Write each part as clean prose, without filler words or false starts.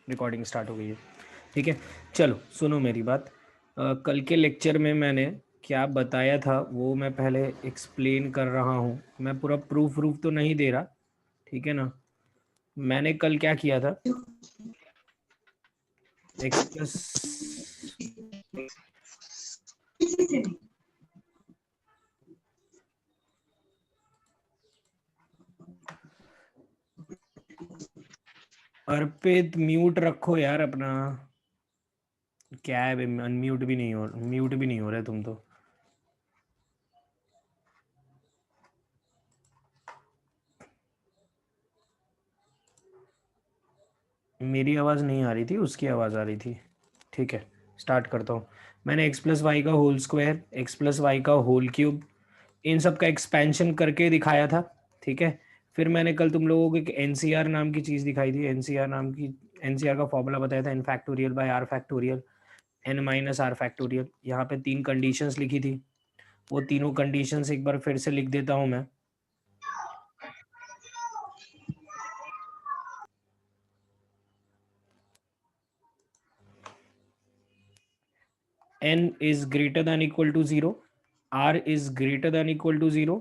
Recording start हो गई है। ठीक है, चलो सुनो मेरी बात। कल के लेक्चर में मैंने क्या बताया था वो मैं पहले एक्सप्लेन कर रहा हूँ। मैं पूरा प्रूफ तो नहीं दे रहा, ठीक है ना। मैंने कल क्या किया था, एक्स प्लस अर्पित म्यूट रखो यार अपना। क्या है, अनम्यूट भी नहीं हो, म्यूट भी नहीं हो रहे तुम तो। मेरी आवाज़ नहीं आ रही थी, उसकी आवाज़ आ रही थी। ठीक है, स्टार्ट करता हूँ। मैंने एक्स प्लस वाई का whole square, x plus y का होल क्यूब, इन सब का एक्सपेंशन करके दिखाया था। ठीक है, फिर मैंने कल तुम लोगों को एक एनसीआर नाम की चीज़ दिखाई थी। एनसीआर नाम की, एनसीआर का फॉर्मूला बताया था, n factorial by r factorial n minus r factorial. यहाँ पे 3 कंडीशंस लिखी थी, वो तीनों कंडीशंस एक बार फिर से लिख देता हूँ मैं। n is greater than equal to 0, r is greater than equal to 0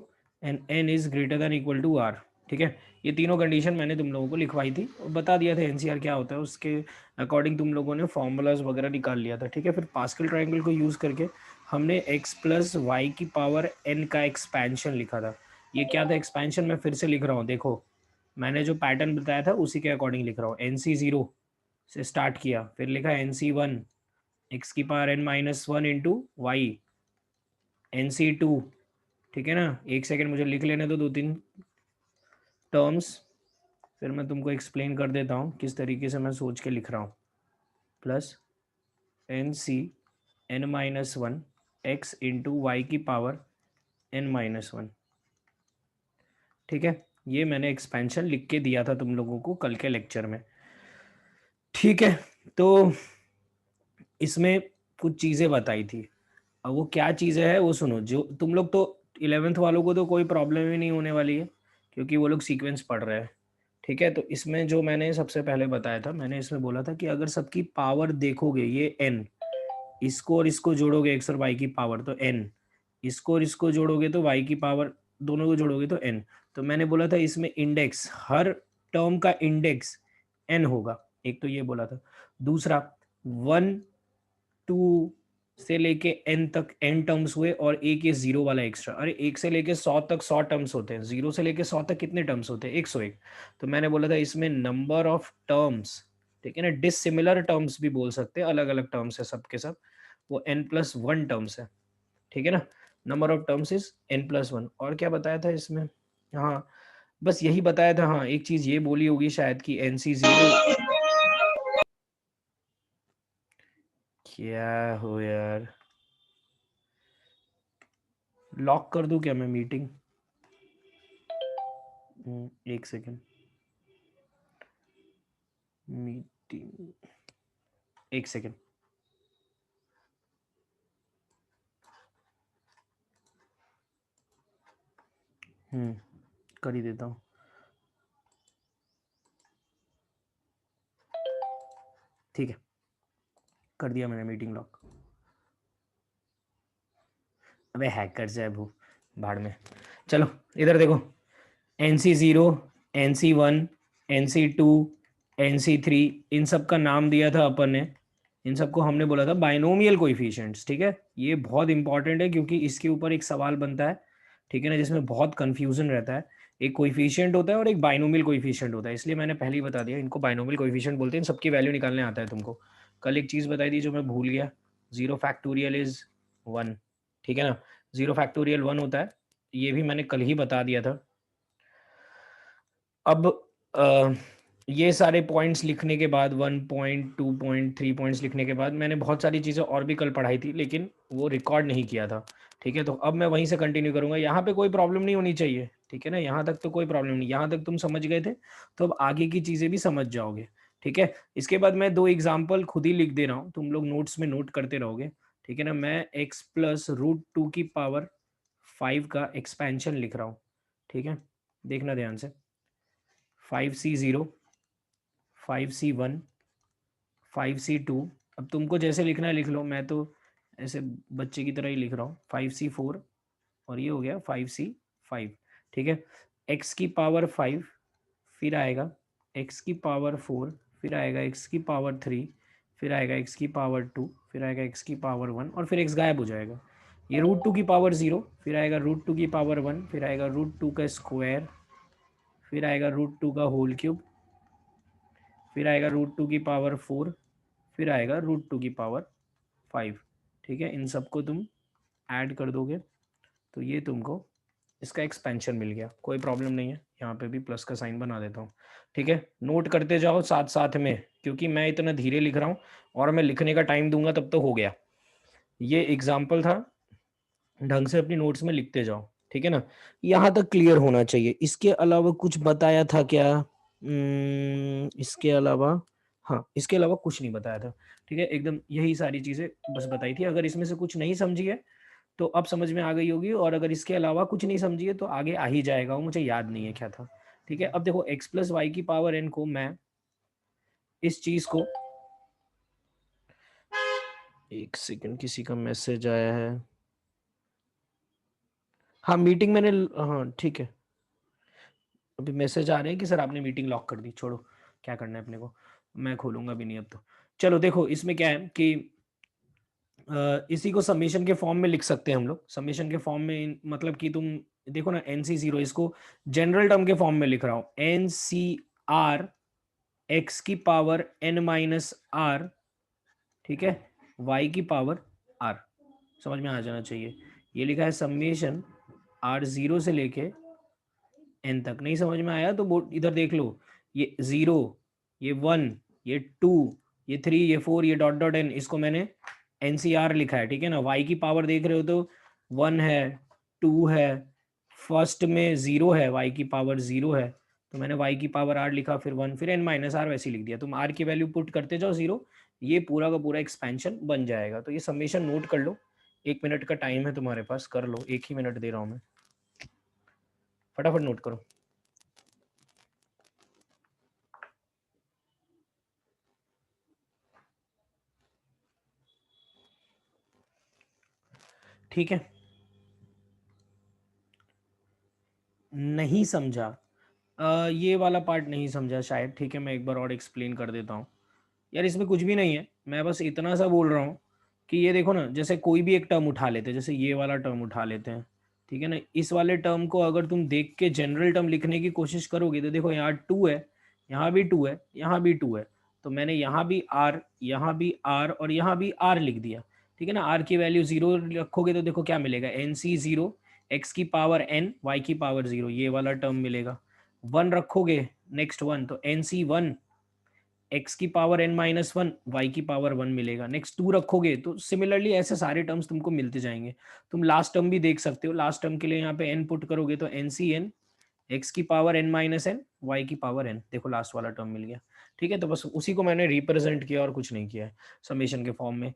and n is greater than equal to r। ठीक है, ये तीनों कंडीशन मैंने तुम लोगों को लिखवाई थी और बता दिया था एनसीआर क्या होता है, उसके अकॉर्डिंग तुम लोगों ने फॉर्मूलाज वगैरह निकाल लिया था। ठीक है, फिर पास्कल ट्रायंगल को यूज़ करके हमने x प्लस वाई की पावर n का एक्सपेंशन लिखा था। ये क्या था एक्सपेंशन, मैं फिर से लिख रहा हूँ, देखो मैंने जो पैटर्न बताया था उसी के अकॉर्डिंग लिख रहा हूँ। NC0 से स्टार्ट किया, फिर लिखा NC1 एक्स की power n minus one into y, NC2। ठीक है ना, एक सेकेंड मुझे लिख लेने दो 2-3 टर्म्स, फिर मैं तुमको एक्सप्लेन कर देता हूँ किस तरीके से मैं सोच के लिख रहा हूँ। Plus NC n-1 x into y की पावर n-1। ठीक है, ये मैंने एक्सपेंशन लिख के दिया था तुम लोगों को कल के लेक्चर में। ठीक है, तो इसमें कुछ चीज़ें बताई थी। अब वो क्या चीज़ें है वो सुनो। जो तुम लोग तो 11th वालों को तो कोई प्रॉब्लम ही नहीं होने वाली है, क्योंकि वो लोग सीक्वेंस पढ़ रहे हैं। ठीक है, तो इसमें जो मैंने सबसे पहले बताया था, मैंने इसमें बोला था कि अगर सबकी पावर देखोगे, ये n, इसको और इसको जोड़ोगे x और y की पावर तो n, इसको और इसको जोड़ोगे तो y की पावर, दोनों को जोड़ोगे तो n। तो मैंने बोला था इसमें इंडेक्स, हर टर्म का इंडेक्स n होगा, एक तो ये बोला था। दूसरा 1 2 से लेके n तक n टर्म्स हुए और एक ये जीरो वाला एक्स्ट्रा। अरे 1 से लेके 100 तक 100 टर्म्स होते हैं, 0 से लेके 100 तक कितने टर्म्स होते हैं, 101। तो मैंने बोला था इसमें नंबर ऑफ टर्म्स, ठीक है ना, डिसिमिलर टर्म्स भी बोल सकते हैं, अलग अलग टर्म्स है सबके सब, वो n+1 टर्म्स है। ठीक है ना, number of terms is n+1। और क्या बताया था इसमें, हाँ बस यही बताया था। हाँ एक चीज ये बोली होगी शायद कि NC0, क्या हो यार, लॉक कर दूं क्या मैं मीटिंग? एक सेकेंड, मीटिंग, एक सेकेंड। कर ही देता हूँ। ठीक है, कर दिया मैंने मीटिंग लॉक। अबे हैकर से है वो, भाड़ में। चलो इधर देखो, NC0, NC1, NC2, NC3, इन सब का नाम दिया था अपन ने। इन सबको हमने बोला था बाइनोमियल कोएफिशिएंट्स। ठीक है, ये बहुत इंपॉर्टेंट है क्योंकि इसके ऊपर एक सवाल बनता है, ठीक है ना, जिसमें बहुत कंफ्यूजन रहता है। एक कोएफिशिएंट होता है और एक बाइनोमियल कोएफिशिएंट होता है, इसलिए मैंने पहले ही बता दिया, इनको बाइनोमियल कोएफिशिएंट बोलते हैं। इन सबकी वैल्यू निकालने आता है तुमको। कल एक चीज़ बताई थी जो मैं भूल गया, 0 फैक्टोरियल इज 1। ठीक है ना, 0 फैक्टोरियल 1 होता है, ये भी मैंने कल ही बता दिया था। अब ये सारे पॉइंट्स लिखने के बाद, 1 पॉइंट 2 पॉइंट 3 पॉइंट्स लिखने के बाद, मैंने बहुत सारी चीज़ें और भी कल पढ़ाई थी लेकिन वो रिकॉर्ड नहीं किया था। ठीक है, तो अब मैं वहीं से कंटिन्यू करूंगा, यहाँ पे कोई प्रॉब्लम नहीं होनी चाहिए। ठीक है ना, यहाँ तक तो कोई प्रॉब्लम नहीं, यहाँ तक तुम समझ गए थे, तो अब आगे की चीज़ें भी समझ जाओगे। ठीक है, इसके बाद मैं 2 एग्जाम्पल खुद ही लिख दे रहा हूँ, तुम लोग नोट्स में नोट करते रहोगे। ठीक है ना, मैं x+√2 की पावर 5 का एक्सपेंशन लिख रहा हूँ। ठीक है, देखना ध्यान से, 5C0, 5c1, 5c2, अब तुमको जैसे लिखना है लिख लो, मैं तो ऐसे बच्चे की तरह ही लिख रहा हूँ, 5c4 और ये हो गया 5c5। ठीक है, x की पावर 5, फिर आएगा x की पावर 4, फिर आएगा x की पावर 3, फिर आएगा x की पावर 2, फिर आएगा x की पावर 1 और फिर x गायब हो जाएगा। ये √2 की पावर 0, फिर आएगा √2 की पावर 1, फिर आएगा √2 का स्क्वायर, फिर आएगा √2 का होल क्यूब, फिर आएगा √2 की पावर 4, फिर आएगा √2 की पावर 5। ठीक है, इन सबको तुम ऐड कर दोगे तो ये तुमको इसका एक्सपेंशन मिल गया। कोई प्रॉब्लम नहीं है, यहाँ पे भी प्लस का साइन बना देता हूँ। ठीक है, नोट करते जाओ साथ साथ में, क्योंकि मैं इतना धीरे लिख रहा हूँ और मैं लिखने का टाइम दूंगा तब तो हो गया। ये एग्जाम्पल था, ढंग से अपनी नोट्स में लिखते जाओ। ठीक है ना, यहाँ तक क्लियर होना चाहिए। इसके अलावा कुछ बताया था क्या? इसके अलावा, हाँ इसके अलावा कुछ नहीं बताया था। ठीक है, एकदम यही सारी चीजें बस बताई थी। अगर इसमें से कुछ नहीं समझी है तो अब समझ में आ गई होगी, और अगर इसके अलावा कुछ नहीं समझी है तो आगे आ ही जाएगा, वो मुझे याद नहीं है क्या था। ठीक है, अब देखो x प्लस वाई की पावर n को मैं इस चीज को, एक सेकंड किसी का मैसेज आया है। हाँ मीटिंग मैंने, हाँ ठीक है, अभी मैसेज आ रहे हैं कि सर आपने मीटिंग लॉक कर दी, छोड़ो क्या करना है अपने को, मैं खोलूंगा भी नहीं अब तो। चलो देखो इसमें क्या है कि इसी को समेशन के फॉर्म में लिख सकते हैं हम लोग। समेशन के फॉर्म में मतलब कि तुम देखो ना, NC0, इसको जनरल टर्म के फॉर्म में लिख रहा हूं, NCR x की पावर n माइनस आर, ठीक है, y की पावर r, समझ में आ जाना चाहिए। ये लिखा है समेशन R0 से लेके n तक। नहीं समझ में आया तो बोर्ड इधर देख लो, ये 0, ये 1, ये 2, ये 3, ये 4, ये डॉट डॉट n, इसको मैंने NCR लिखा है। ठीक है ना, y की पावर देख रहे हो तो 1 है, 2 है, फर्स्ट में 0 है, y की पावर 0 है, तो मैंने y की पावर r लिखा, फिर 1, फिर n माइनस आर वैसे लिख दिया। तुम r की वैल्यू पुट करते जाओ 0, ये पूरा का पूरा एक्सपेंशन बन जाएगा। तो ये समेशन नोट कर लो, 1 मिनट का टाइम है तुम्हारे पास, कर लो, 1 ही मिनट दे रहा हूँ मैं, फटाफट नोट करो। ठीक है, नहीं समझा, ये वाला पार्ट नहीं समझा शायद। ठीक है, मैं एक बार और एक्सप्लेन कर देता हूँ। यार इसमें कुछ भी नहीं है, मैं बस इतना सा बोल रहा हूँ कि ये देखो ना, जैसे कोई भी एक टर्म उठा लेते हैं, जैसे ये वाला टर्म उठा लेते हैं। ठीक है ना, इस वाले टर्म को अगर तुम देख के जनरल टर्म लिखने की कोशिश करोगे तो देखो यहाँ 2 है, यहाँ भी 2 है, यहाँ भी 2 है, तो मैंने यहाँ भी R, यहाँ भी R और यहाँ भी R लिख दिया। ठीक है ना, R की वैल्यू 0 रखोगे तो देखो क्या मिलेगा, NC0 x की पावर n, y की पावर 0, ये वाला टर्म मिलेगा। 1 रखोगे, नेक्स्ट 1, तो NC1 x की पावर n माइनस 1, वाई की पावर 1 मिलेगा। नेक्स्ट 2 रखोगे तो सिमिलरली ऐसे सारे टर्म्स तुमको मिलते जाएंगे। तुम लास्ट टर्म भी देख सकते हो, लास्ट टर्म के लिए यहाँ पे n पुट करोगे तो NCn x की power n minus n, y की पावर n, देखो लास्ट वाला टर्म मिल गया। ठीक है, तो बस उसी को मैंने रिप्रेजेंट किया और कुछ नहीं किया है समेशन के फॉर्म में।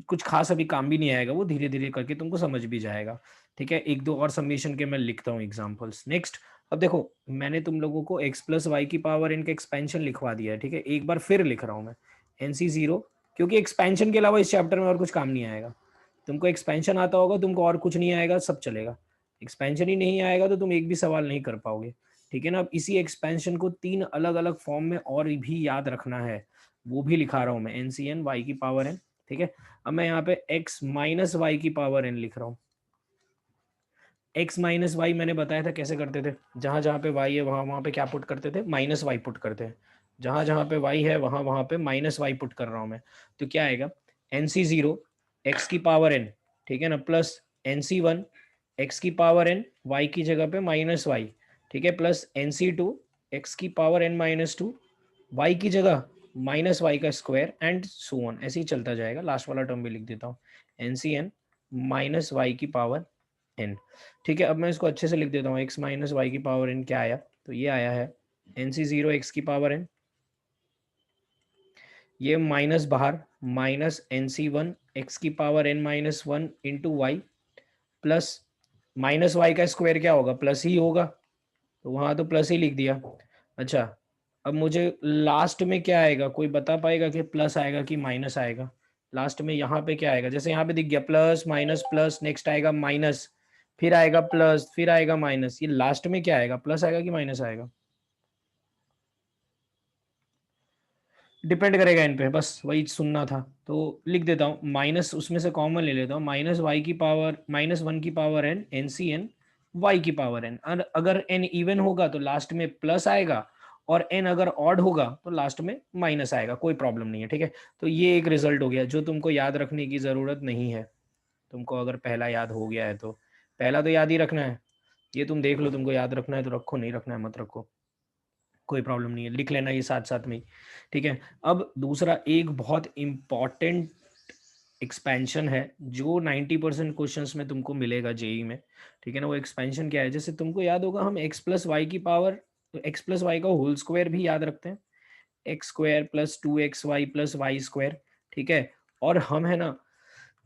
कुछ खास अभी काम भी नहीं आएगा, वो धीरे धीरे करके तुमको समझ भी जाएगा। ठीक है, एक दो और समेशन के मैं लिखता हूँ एग्जाम्पल्स नेक्स्ट। अब देखो मैंने तुम लोगों को x प्लस वाई की पावर n का एक्सपेंशन लिखवा दिया है। ठीक है, एक बार फिर लिख रहा हूँ मैं NC0, क्योंकि एक्सपेंशन के अलावा इस चैप्टर में और कुछ काम नहीं आएगा। तुमको एक्सपेंशन आता होगा, तुमको और कुछ नहीं आएगा, सब चलेगा। एक्सपेंशन ही नहीं आएगा तो तुम एक भी सवाल नहीं कर पाओगे। ठीक है ना, अब इसी एक्सपेंशन को 3 अलग अलग फॉर्म में और भी याद रखना है, वो भी लिखा रहा हूँ मैं, NCn वाई की पावर n। ठीक है, अब मैं यहाँ पे x माइनस वाई की पावर n लिख रहा हूँ। x माइनस वाई मैंने बताया था कैसे करते थे, जहां जहां पे y है वहां वहां पे क्या पुट करते थे, माइनस वाई पुट करते हैं। जहां जहां पे y है वहां वहां पे माइनस वाई पुट कर रहा हूं मैं। तो क्या आएगा, NC0 x की पावर n, ठीक है ना, प्लस NC1 x की पावर n, y की जगह पे माइनस वाई, ठीक है, प्लस NC2 x की पावर n माइनस 2, y की जगह माइनस वाई का स्क्वायर, एंड सो ऑन, ऐसे ही चलता जाएगा। लास्ट वाला टर्म भी लिख देता हूँ, NCn माइनस वाई की पावर n। ठीक है, अब मैं इसको अच्छे से लिख देता हूँ, x माइनस वाई की पावर n क्या आया, तो ये आया है NC0 x की पावर n, ये माइनस बाहर, माइनस NC1 x की power n minus 1 into y, plus minus y का स्क्वायर क्या होगा, प्लस ही होगा, तो वहां तो प्लस ही लिख दिया। अच्छा, अब मुझे लास्ट में क्या आएगा, कोई बता पाएगा कि प्लस आएगा कि माइनस आएगा? लास्ट में यहाँ पे क्या आएगा? जैसे यहाँ पे दिख गया प्लस माइनस प्लस, नेक्स्ट आएगा माइनस, फिर आएगा प्लस, फिर आएगा माइनस, ये लास्ट में क्या आएगा, प्लस आएगा कि माइनस आएगा? डिपेंड करेगा इन पे, बस वही सुनना था। तो लिख देता हूँ, माइनस उसमें से कॉमन ले लेता हूँ, माइनस वाई की पावर माइनस वन की power n, n c n y की पावर एन। अगर एन इवन होगा तो लास्ट में प्लस आएगा, और एन अगर ऑड होगा तो लास्ट में माइनस आएगा, कोई प्रॉब्लम नहीं है, ठीक है। तो ये एक रिजल्ट हो गया जो तुमको याद रखने की ज़रूरत नहीं है। तुमको अगर पहला याद हो गया है तो पहला तो याद ही रखना है, ये तुम देख लो, तुमको याद रखना है तो रखो, नहीं रखना है मत रखो, कोई प्रॉब्लम नहीं है, लिख लेना ये साथ साथ में ही, ठीक है। अब दूसरा एक बहुत इम्पॉर्टेंट एक्सपेंशन है जो 90% क्वेश्चन में तुमको मिलेगा जेई में, ठीक है ना। वो एक्सपेंशन क्या है, जैसे तुमको याद होगा हम एक्स प्लस वाई की पावर, एक्स प्लस वाई का होल स्क्वायर भी याद रखते हैं, x square plus two x y plus y square, ठीक है। और हम है ना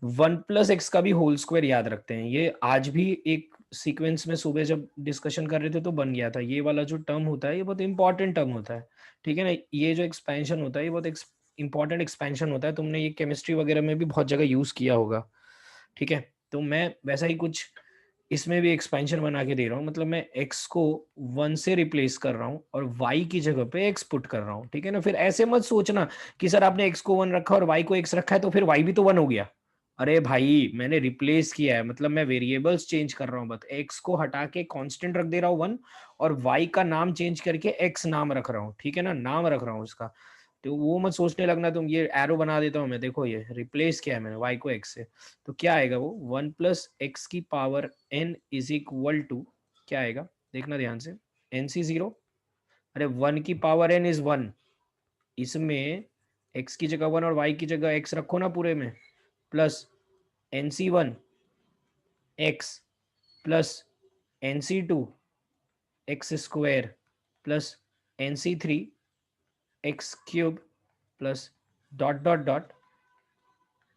वन प्लस एक्स का भी होल स्क्वायर याद रखते हैं। ये आज भी एक सीक्वेंस में सुबह जब डिस्कशन कर रहे थे तो बन गया था। ये वाला जो टर्म होता है ये बहुत इंपॉर्टेंट टर्म होता है, ठीक है ना। ये जो एक्सपेंशन होता है ये बहुत इंपॉर्टेंट एक्सपेंशन होता है, तुमने ये केमिस्ट्री वगैरह में भी बहुत जगह यूज किया होगा, ठीक है। तो मैं वैसा ही कुछ इसमें भी एक्सपेंशन बना के दे रहा हूँ, मतलब मैं x को 1 से रिप्लेस कर रहा हूँ और y की जगह पे x पुट कर रहा हूँ, ठीक है ना। फिर ऐसे मत सोचना कि सर आपने x को 1 रखा और y को x रखा है तो फिर y भी तो 1 हो गया। अरे भाई मैंने रिप्लेस किया है, मतलब मैं वेरिएबल्स चेंज कर रहा हूँ, बस x को हटा के कांस्टेंट रख दे रहा हूँ 1, और y का नाम चेंज करके x नाम रख रहा हूँ, ठीक है ना, नाम रख रहा हूँ उसका। तो वो मत सोचने लगना तुम, ये एरो बना देता हूँ मैं, देखो ये रिप्लेस किया है मैंने y को x से, तो क्या आएगा वो 1 प्लस एक्स की power n is equal to, क्या आएगा देखना ध्यान से, एन सी जीरो, अरे 1 की पावर n इज 1, इसमें x की जगह 1 और y की जगह x रखो ना पूरे में, plus n c one x plus n c two x square plus n c three x cube plus dot dot dot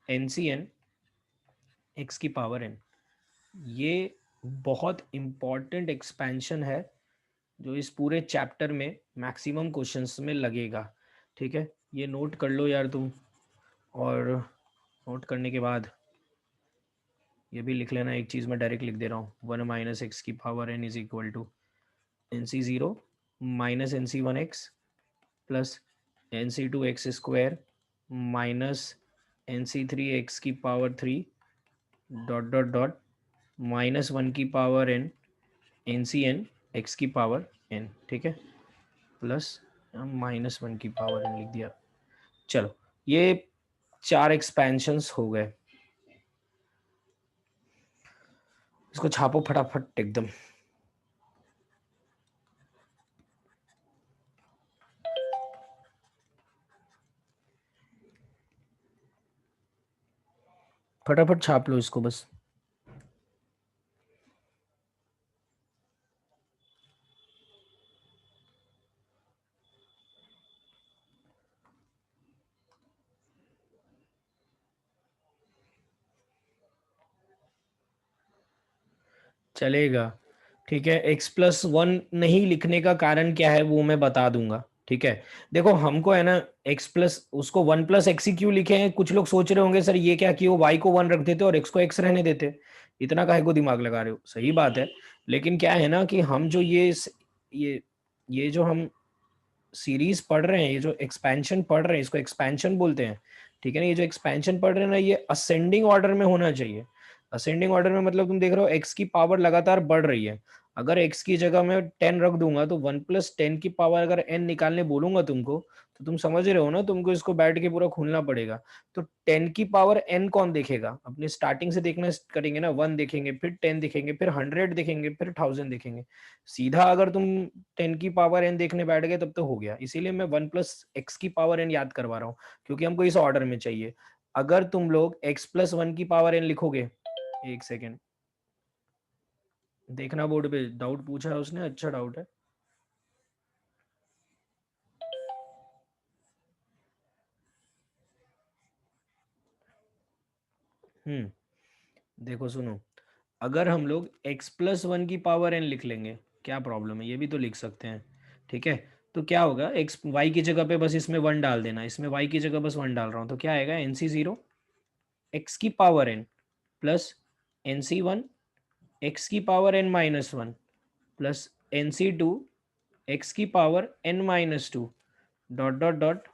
n c n x की पावर n। ये बहुत इंपॉर्टेंट एक्सपेंशन है जो इस पूरे चैप्टर में मैक्सिमम क्वेश्चंस में लगेगा, ठीक है। ये नोट कर लो यार तुम, और नोट करने के बाद ये भी लिख लेना, एक चीज़ मैं डायरेक्ट लिख दे रहा हूँ, 1 माइनस एक्स की power n is equal to n c zero minus n c one x plus n c two x square minus n c three x की power three dot dot dot minus one की power n n c n x की power n, ठीक है, plus minus one की power n लिख दिया। चलो ये 4 एक्सपेंशंस हो गए, इसको छापो फटाफट एकदम। फटाफट छाप लो इसको बस। चलेगा, ठीक है। x प्लस वन नहीं लिखने का कारण क्या है वो मैं बता दूंगा, ठीक है। देखो हमको है ना x प्लस, उसको 1 प्लस एक्स ही क्यों लिखे हैं, कुछ लोग सोच रहे होंगे सर ये क्या कि वो y को 1 रख देते और x को x रहने देते, इतना काहे को दिमाग लगा रहे हो, सही बात है। लेकिन क्या है ना कि हम जो ये ये जो हम सीरीज पढ़ रहे हैं, ये जो एक्सपेंशन पढ़ रहे हैं इसको एक्सपेंशन बोलते हैं, ठीक है ना। ये जो एक्सपेंशन पढ़ रहे हैं ना ये असेंडिंग ऑर्डर में होना चाहिए। असेंडिंग ऑर्डर में मतलब तुम देख रहे हो एक्स की पावर लगातार बढ़ रही है, अगर एक्स की जगह मैं 10 रख दूंगा तो 1 प्लस 10 की पावर अगर n निकालने बोलूंगा तुमको, तो तुम समझ रहे हो ना, तुमको इसको बैठ के पूरा खोलना पड़ेगा। तो 10 की पावर n कौन देखेगा, अपने स्टार्टिंग से देखना करेंगे ना, 1 देखेंगे फिर 10 देखेंगे फिर 100 देखेंगे फिर 1000 देखेंगे। सीधा अगर तुम 10 की पावर n देखने बैठ गए तब तो हो गया, इसीलिए मैं 1 प्लस एक्स की पावर n याद करवा रहा हूँ, क्योंकि हमको इस ऑर्डर में चाहिए। अगर तुम लोग x प्लस वन की पावर n लिखोगे, एक सेकेंड देखना बोर्ड पे, डाउट पूछा है उसने, अच्छा डाउट है। देखो सुनो, अगर हम लोग x प्लस वन की पावर n लिख लेंगे, क्या प्रॉब्लम है, ये भी तो लिख सकते हैं, ठीक है। तो क्या होगा, एक्स वाई की जगह पे बस इसमें 1 डाल देना, इसमें वाई की जगह बस 1 डाल रहा हूँ, तो क्या आएगा एन सी जीरो एक्स की power n plus n c one x की power n minus one plus n c two x की power n minus two dot dot dot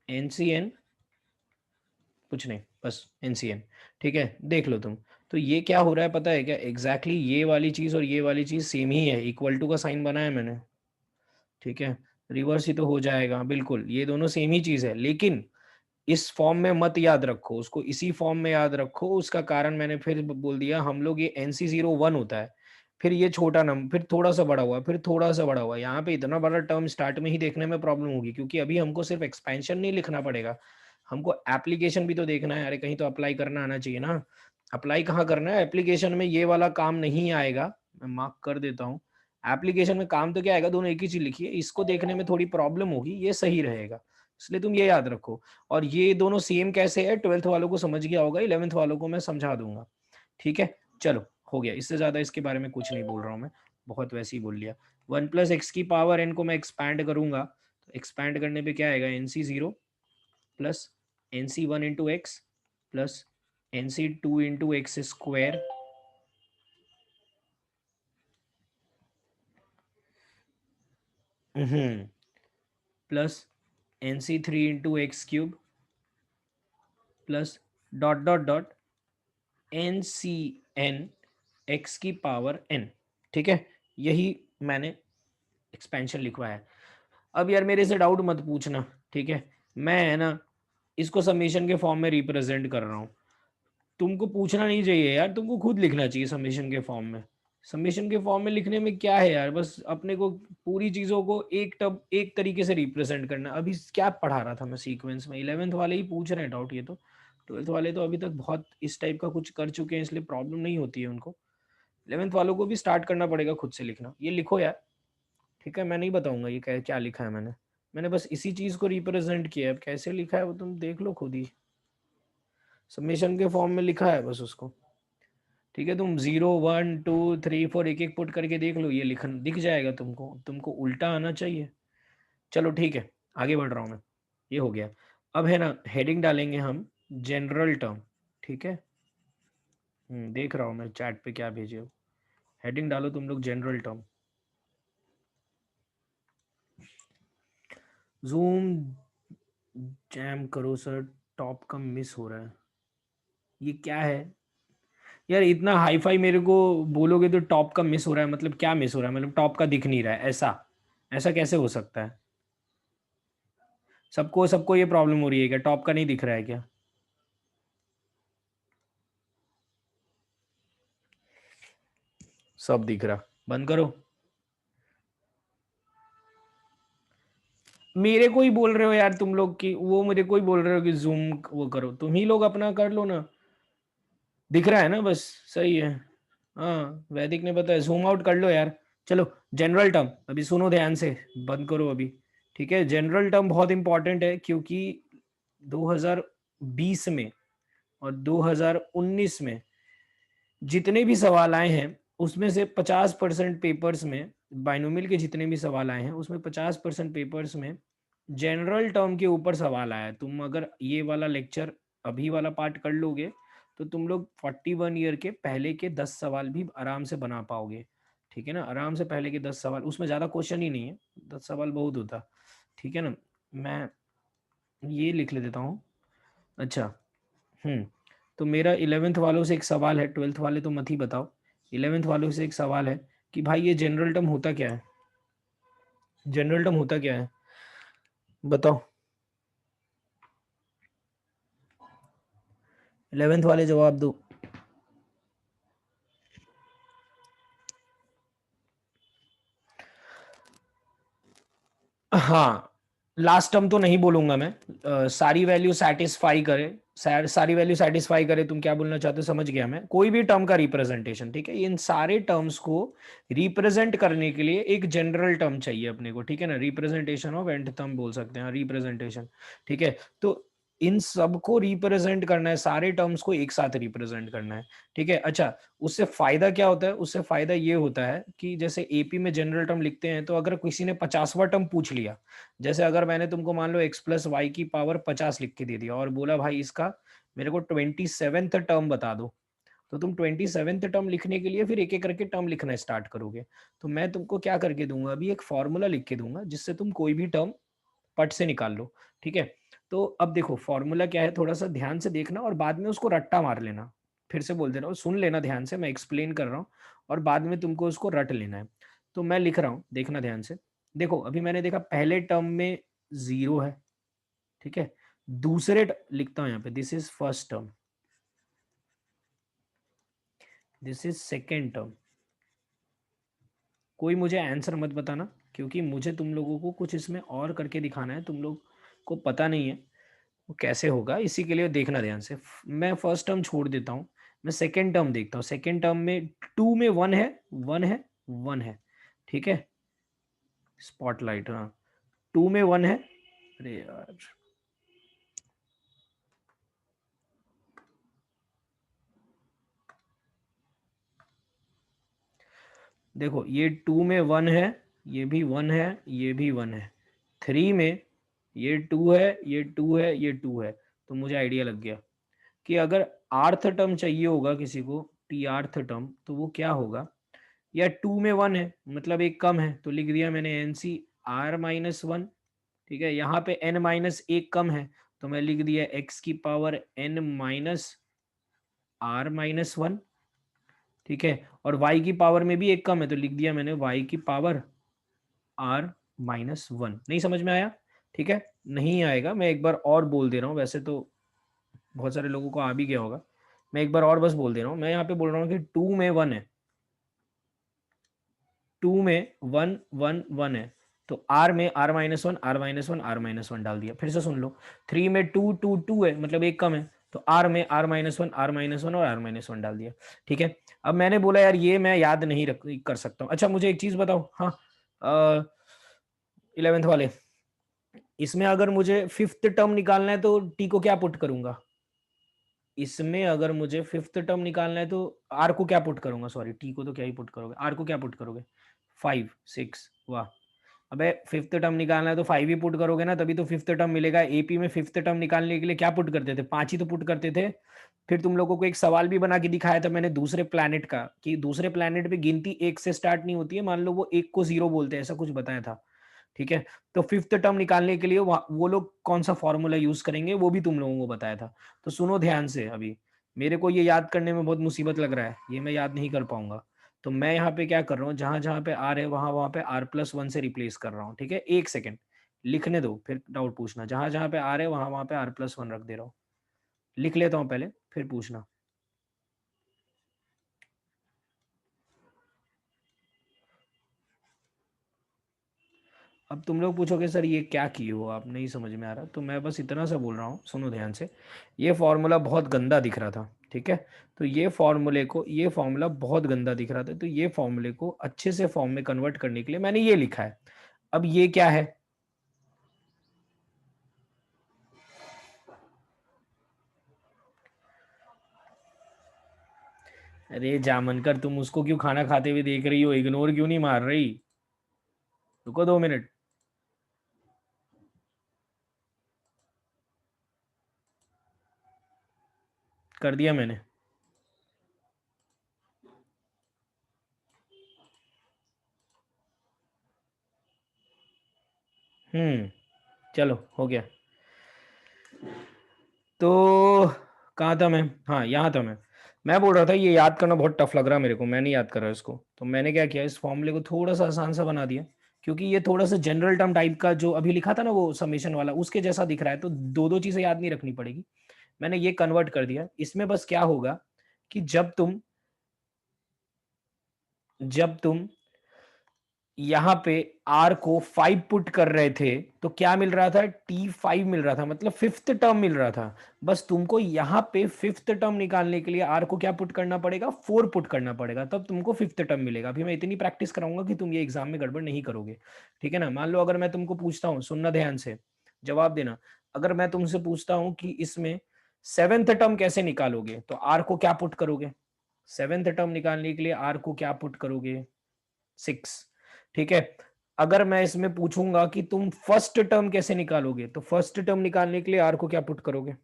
n c n, कुछ नहीं बस एन सी एन। ठीक है, देख लो तुम। तो ये क्या हो रहा है पता है क्या, एग्जैक्टली ये वाली चीज़ और ये वाली चीज़ सेम ही है, इक्वल टू का साइन बनाया मैंने। ठीक है, रिवर्स ही तो हो जाएगा, बिल्कुल ये दोनों सेम ही चीज़ है, लेकिन इस फॉर्म में मत याद रखो उसको, इसी फॉर्म में याद रखो। उसका कारण मैंने फिर बोल दिया, हम लोग ये एन सी जीरो वन होता है, फिर ये छोटा नंबर, फिर थोड़ा सा बड़ा हुआ, फिर थोड़ा सा बड़ा हुआ, यहाँ पे इतना बड़ा टर्म स्टार्ट में ही देखने में प्रॉब्लम होगी, क्योंकि अभी हमको सिर्फ एक्सपेंशन नहीं लिखना पड़ेगा, हमको एप्लीकेशन भी तो देखना है। अरे कहीं तो अप्लाई करना आना चाहिए ना। अप्लाई कहाँ करना है, एप्लीकेशन में ये वाला काम नहीं आएगा, मैं मार्क कर देता हूँ। एप्लीकेशन में काम तो क्या आएगा, दोनों एक ही चीज लिखिए, इसको देखने में थोड़ी प्रॉब्लम होगी, ये सही रहेगा, इसलिए तुम ये याद रखो। और ये दोनों सेम कैसे है, 12th वालों को समझ गया होगा, 11th वालों को मैं समझा दूंगा। ठीक है, चलो हो गया, इससे ज्यादा इसके बारे में कुछ नहीं बोल रहा हूँ मैं, बहुत वैसे ही बोल लिया। 1 प्लस एक्स की पावर एन को मैं एक्सपैंड करूंगा, तो एक्सपैंड करने पे क्या आएगा, n c zero plus n c one into x plus n c two into x square plus n c three into x cube plus dot dot dot n c n x की power n. ठीक है, यही मैंने expansion लिखवाया है। अब यार मेरे से डाउट मत पूछना, ठीक है, मैं है ना इसको समेशन के फॉर्म में रिप्रेजेंट कर रहा हूँ, तुमको पूछना नहीं चाहिए यार, तुमको खुद लिखना चाहिए समेशन के फॉर्म में। समेशन के फॉर्म में लिखने में क्या है यार, बस अपने को पूरी चीज़ों को एक टब एक तरीके से रिप्रेजेंट करना। अभी क्या पढ़ा रहा था मैं सीक्वेंस में, 11th वाले ही पूछ रहे हैं डाउट, ये तो 12th वाले तो अभी तक बहुत इस टाइप का कुछ कर चुके हैं, इसलिए प्रॉब्लम नहीं होती है उनको। 11th वालों को भी स्टार्ट करना पड़ेगा खुद से लिखना, ये लिखो यार। ठीक है, मैं नहीं बताऊंगा ये क्या क्या लिखा है मैंने, मैंने बस इसी चीज़ को रिप्रेजेंट किया है, अब कैसे लिखा है वो तुम देख लो खुद ही, समेशन के फॉर्म में लिखा है बस उसको। ठीक है, तुम 0 1 2 3 4 एक एक पुट करके देख लो, ये लिखन दिख जाएगा तुमको, तुमको उल्टा आना चाहिए। चलो ठीक है, आगे बढ़ रहा हूँ मैं, ये हो गया। अब है ना हेडिंग डालेंगे हम, जनरल टर्म। ठीक है, देख रहा हूँ मैं चैट पे क्या भेजे हो, हेडिंग डालो तुम लोग जनरल टर्म। जूम जैम करो सर, टॉप का मिस हो रहा है, ये क्या है यार, इतना हाई फाई मेरे को बोलोगे तो टॉप का मिस हो रहा है, मतलब क्या मिस हो रहा है, मतलब टॉप का दिख नहीं रहा है, ऐसा ऐसा कैसे हो सकता है। सबको सबको ये प्रॉब्लम हो रही है क्या, टॉप का नहीं दिख रहा है क्या। सब दिख रहा, बंद करो। मेरे को ही बोल रहे हो यार तुम लोग कि वो, मेरे को ही बोल रहे हो कि जूम वो करो, तुम ही लोग अपना कर लो ना। दिख रहा है ना, बस सही है। हाँ वैदिक ने बताया, जूम आउट कर लो यार। चलो, जनरल टर्म अभी सुनो ध्यान से, बंद करो अभी। ठीक है, जनरल टर्म बहुत इंपॉर्टेंट है, क्योंकि 2020 में और 2019 में जितने भी सवाल आए हैं उसमें से 50% पेपर्स में, बाइनोमियल के जितने भी सवाल आए हैं उसमें 50% पेपर्स में जनरल टर्म के ऊपर सवाल आया है। तुम अगर ये वाला लेक्चर अभी वाला पार्ट कर लोगे तो तुम लोग 41 ईयर के पहले के 10 सवाल भी आराम से बना पाओगे। ठीक है ना, आराम से पहले के 10 सवाल, उसमें ज़्यादा क्वेश्चन ही नहीं है, 10 सवाल बहुत होता। ठीक है ना, मैं ये लिख ले देता हूँ। अच्छा, तो मेरा 11th वालों से एक सवाल है, 12th वाले तो मत ही बताओ, 11th वालों से एक सवाल है कि भाई ये जनरल टर्म होता क्या है, जनरल टर्म होता क्या है बताओ। 11th वाले जवाब दो। हाँ, लास्ट टर्म तो नहीं बोलूंगा मैं, सारी वैल्यू सेटिस्फाई करे, सारी वैल्यू सेटिस्फाई करे, तुम क्या बोलना चाहते हो समझ गया मैं, कोई भी टर्म का रिप्रेजेंटेशन। ठीक है, इन सारे टर्म्स को रिप्रेजेंट करने के लिए एक जनरल टर्म चाहिए अपने को। ठीक है ना, रिप्रेजेंटेशन ऑफ एंड टर्म बोल सकते हैं, रिप्रेजेंटेशन। ठीक है, तो इन सबको रिप्रेजेंट करना है, सारे टर्म्स को एक साथ रिप्रेजेंट करना है। ठीक है, अच्छा उससे फायदा क्या होता है? उससे फायदा ये होता है कि जैसे एपी में जनरल टर्म लिखते हैं, तो अगर किसी ने 50वां टर्म पूछ लिया, जैसे अगर मैंने तुमको मान लो x प्लस वाई की पावर 50 लिख के दे दिया और बोला भाई इसका मेरे को 27th टर्म बता दो, तो तुम 27th टर्म लिखने के लिए फिर एक एक करके टर्म लिखना स्टार्ट करोगे। तो मैं तुमको क्या करके दूंगा, अभी एक फॉर्मूला लिख के दूंगा जिससे तुम कोई भी टर्म पट से निकाल लो। ठीक है, तो अब देखो फॉर्मूला क्या है, थोड़ा सा ध्यान से देखना और बाद में उसको रट्टा मार लेना। फिर से बोल दे रहा हूँ, सुन लेना ध्यान से, मैं एक्सप्लेन कर रहा हूँ और बाद में तुमको उसको रट लेना है। तो मैं लिख रहा हूँ, देखना ध्यान से। देखो अभी मैंने देखा पहले टर्म में 0 है। ठीक है, दूसरे लिखता हूँ यहाँ पे, this is first term, this is second term. कोई मुझे आंसर मत बताना, क्योंकि मुझे तुम लोगों को कुछ इसमें और करके दिखाना है, तुम लोग को पता नहीं है वो कैसे होगा, इसी के लिए देखना ध्यान से। मैं फर्स्ट टर्म छोड़ देता हूँ, मैं सेकेंड टर्म देखता हूँ। सेकेंड टर्म में 2 में 1 है, 1 है, 1 है। ठीक है, स्पॉटलाइट, हाँ 2 में 1 है। अरे यार, देखो ये 2 में 1 है, ये भी 1 है, ये भी 1 है। 3 में ये 2 है, ये 2 है, ये 2 है। तो मुझे आइडिया लग गया कि अगर आर्थ टर्म चाहिए होगा किसी को, टी आर्थ टर्म, तो वो क्या होगा, या 2 में 1 है मतलब एक कम है, तो लिख दिया मैंने एन सी आर माइनस 1। ठीक है, यहाँ पे n माइनस एक कम है, तो मैं लिख दिया x की power n minus r minus 1। ठीक है, और y की पावर में भी एक कम है, तो लिख दिया मैंने y की पावर r माइनस 1। नहीं समझ में आया? ठीक है, नहीं आएगा, मैं एक बार और बोल दे रहा हूँ, वैसे तो बहुत सारे लोगों को आ भी गया होगा, मैं एक बार और बस बोल दे रहा हूँ। मैं यहाँ पे बोल रहा हूँ कि 2 में 1 है, 2 में 1 1 1 है, तो r में r minus 1 r minus 1 r minus 1 डाल दिया। फिर से सुन लो, 3 में 2 2 2 है मतलब एक कम है, तो r में r माइनस 1 r माइनस 1 और r माइनस 1 डाल दिया। ठीक है, अब मैंने बोला यार ये मैं याद नहीं रख कर सकता हूँ। अच्छा मुझे एक चीज बताओ, हाँ 11th वाले, इसमें अगर मुझे फिफ्थ टर्म निकालना है तो t को क्या पुट करूंगा? इसमें अगर मुझे फिफ्थ टर्म निकालना है तो आर को क्या पुट करूंगा? सॉरी, टी को तो क्या ही पुट करोगे, आर को क्या पुट करोगे? 5 6, वाह। अबे फिफ्थ टर्म निकालना है तो 5 ही पुट करोगे ना, तभी तो फिफ्थ टर्म मिलेगा। एपी में फिफ्थ टर्म निकालने के लिए क्या पुट करते थे? 5 ही तो पुट करते थे। फिर तुम लोगों को एक सवाल भी बना के दिखाया था मैंने दूसरे प्लैनेट का, कि दूसरे प्लैनेट पे गिनती 1 से स्टार्ट नहीं होती है, मान लो वो 1 को 0 बोलते हैं, ऐसा कुछ बताया था। ठीक है, तो फिफ्थ टर्म निकालने के लिए वो लोग कौन सा फॉर्मूला यूज करेंगे वो भी तुम लोगों को बताया था। तो सुनो ध्यान से, अभी मेरे को ये याद करने में बहुत मुसीबत लग रहा है, ये मैं याद नहीं कर पाऊंगा। तो मैं यहाँ पे क्या कर रहा हूँ, जहां जहां पे आर है वहां वहां पे आर प्लस 1 से रिप्लेस कर रहा हूँ। ठीक है, एक सेकेंड लिखने दो फिर डाउट पूछना। जहां जहां पे आर है वहां वहां पे आर प्लस 1 रख दे रहा हूँ। लिख लेता हूँ पहले, फिर पूछना। अब तुम लोग पूछोगे सर ये क्या किए हो आप, नहीं समझ में आ रहा, तो मैं बस इतना सा बोल रहा हूँ, सुनो ध्यान से। ये फॉर्मूला बहुत गंदा दिख रहा था, ठीक है, तो ये फॉर्मूला बहुत गंदा दिख रहा था, तो ये फॉर्मूले को अच्छे से फॉर्म में कन्वर्ट करने के लिए मैंने ये लिखा है। अब ये क्या है? अरे जामनकर, तुम उसको क्यों खाना खाते हुए देख रही हो, इग्नोर क्यों नहीं मार रही? रुको 2 मिनट। कर दिया मैंने। चलो हो गया। तो कहाँ था मैं? हाँ यहाँ था मैं बोल रहा था ये याद करना बहुत टफ लग रहा है मेरे को, मैं नहीं याद कर रहा इसको, तो मैंने क्या किया, इस फॉर्मूले को थोड़ा सा आसान सा बना दिया। क्योंकि ये थोड़ा सा जनरल टर्म टाइप का जो अभी लिखा था ना वो समेशन वाला, उसके जैसा दिख रहा है, तो दो दो चीजें याद नहीं रखनी पड़ेगी। मैंने ये कन्वर्ट कर दिया। इसमें बस क्या होगा कि जब तुम यहाँ पे आर को 5 पुट कर रहे थे, तो क्या मिल रहा था? T5 मिल रहा था, मतलब फिफ्थ टर्म मिल रहा था। बस तुमको यहाँ पे फिफ्थ टर्म निकालने के लिए आर को क्या पुट करना पड़ेगा? 4 पुट करना पड़ेगा, तब तुमको फिफ्थ टर्म मिलेगा। अभी मैं इतनी प्रैक्टिस कराऊंगा कि तुम ये एग्जाम में गड़बड़ नहीं करोगे। ठीक है ना? मान लो अगर मैं तुमको पूछता हूँ, सुनना ध्यान से, जवाब देना। अगर मैं तुमसे पूछता हूं कि इसमें सेवेंथ टर्म कैसे निकालोगे, तो आर को क्या पुट करोगे? सेवेंथ टर्म निकालने के लिए आर को क्या पुट करोगे? 6। ठीक है। अगर मैं इसमें पूछूंगा कि तुम फर्स्ट टर्म कैसे निकालोगे, तो फर्स्ट टर्म निकालने के लिए आर को क्या पुट करोगे?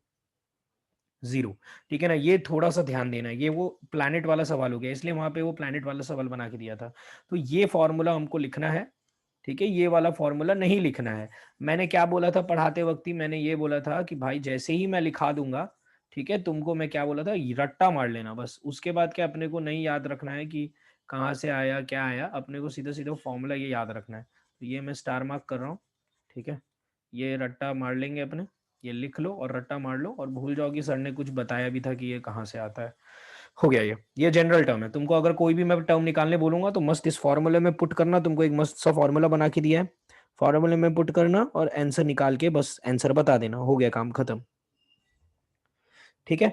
0। ठीक है ना, ये थोड़ा सा ध्यान देना, ये वो प्लैनेट वाला सवाल हो गया, इसलिए वहां पे वो प्लैनेट वाला सवाल बना के दिया था। तो ये फॉर्मूला हमको लिखना है। ठीक है, ये वाला फॉर्मूला नहीं लिखना है। मैंने क्या बोला था पढ़ाते वक्त ही, मैंने ये बोला था कि भाई जैसे ही मैं लिखा दूंगा, ठीक है, तुमको मैं क्या बोला था, रट्टा मार लेना बस। उसके बाद क्या अपने को नहीं याद रखना है कि कहाँ से आया क्या आया, अपने को सीधा सीधा फॉर्मूला ये याद रखना है। तो ये मैं स्टार मार्क कर रहा हूँ। ठीक है, ये रट्टा मार लेंगे अपने, ये लिख लो और रट्टा मार लो, और भूल जाओ कि सर ने कुछ बताया भी था कि ये कहाँ से आता है। हो गया ये जनरल टर्म है। तुमको अगर कोई भी मैं टर्म निकालने बोलूंगा तो मस्त इस फॉर्मूले में पुट करना। तुमको एक मस्त सा फॉर्मूला बना के दिया है, फॉर्मूले में पुट करना और आंसर निकाल के बस आंसर बता देना, हो गया काम खत्म। ठीक है,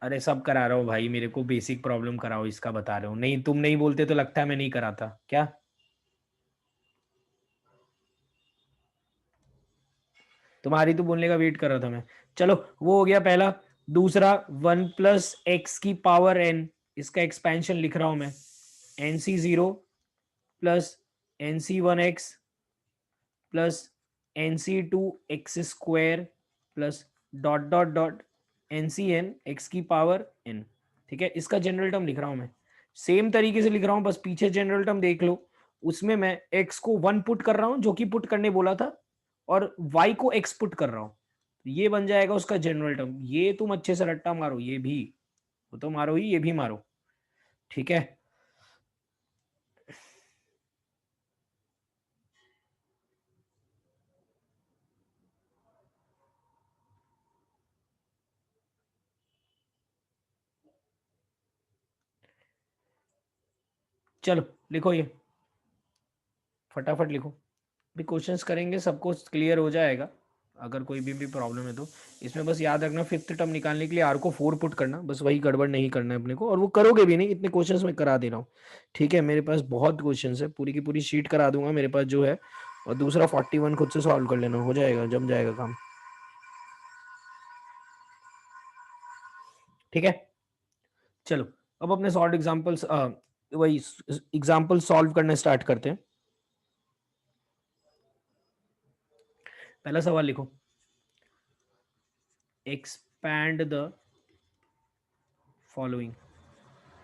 अरे सब करा रहा हूँ भाई, मेरे को बेसिक प्रॉब्लम कराओ इसका बता रहे हो। नहीं तुम नहीं बोलते तो लगता है मैं नहीं कराता क्या? तुम्हारी तो बोलने का वेट कर रहा था मैं। चलो वो हो गया पहला। दूसरा, 1+x⁴n, इसका एक्सपेंशन लिख रहा हूं मैं। NC0 + NC1x +NC2x² plus dot dot dot NCn(x⁴n). ठीक है, इसका जनरल टर्म लिख रहा हूं मैं। सेम तरीके से लिख रहा हूं, बस पीछे जनरल टर्म देख लो। उसमें मैं x को 1 पुट कर रहा हूं, जो कि पुट करने बोला था, और y को x पुट कर रहा हूं। ये बन जाएगा उसका जनरल टर्म। ये तुम अच्छे से रट्टा मारो, ये भी, वो तो मारो ही, ये भी मारो। ठीक है, चलो लिखो ये, फटाफट लिखो। भी क्वेश्चंस करेंगे, सबको क्लियर हो जाएगा। अगर कोई भी प्रॉब्लम है तो इसमें बस याद रखना, फिफ्थ टर्म निकालने के लिए आर को 4 पुट करना, बस वही गड़बड़ नहीं करना है अपने को। और वो करोगे भी नहीं, इतने क्वेश्चंस मैं करा दे रहा हूँ। ठीक है, मेरे पास बहुत क्वेश्चंस है, पूरी की पूरी शीट करा दूंगा मेरे पास जो है। और दूसरा 41 खुद से सॉल्व कर लेना, हो जाएगा, जम जाएगा काम। ठीक है, चलो अब अपने सॉल्व एग्जाम्पल्स, वही एग्जाम्पल सॉल्व करना स्टार्ट करते हैं। पहला सवाल लिखो, एक्सपैंड द फॉलोइंग।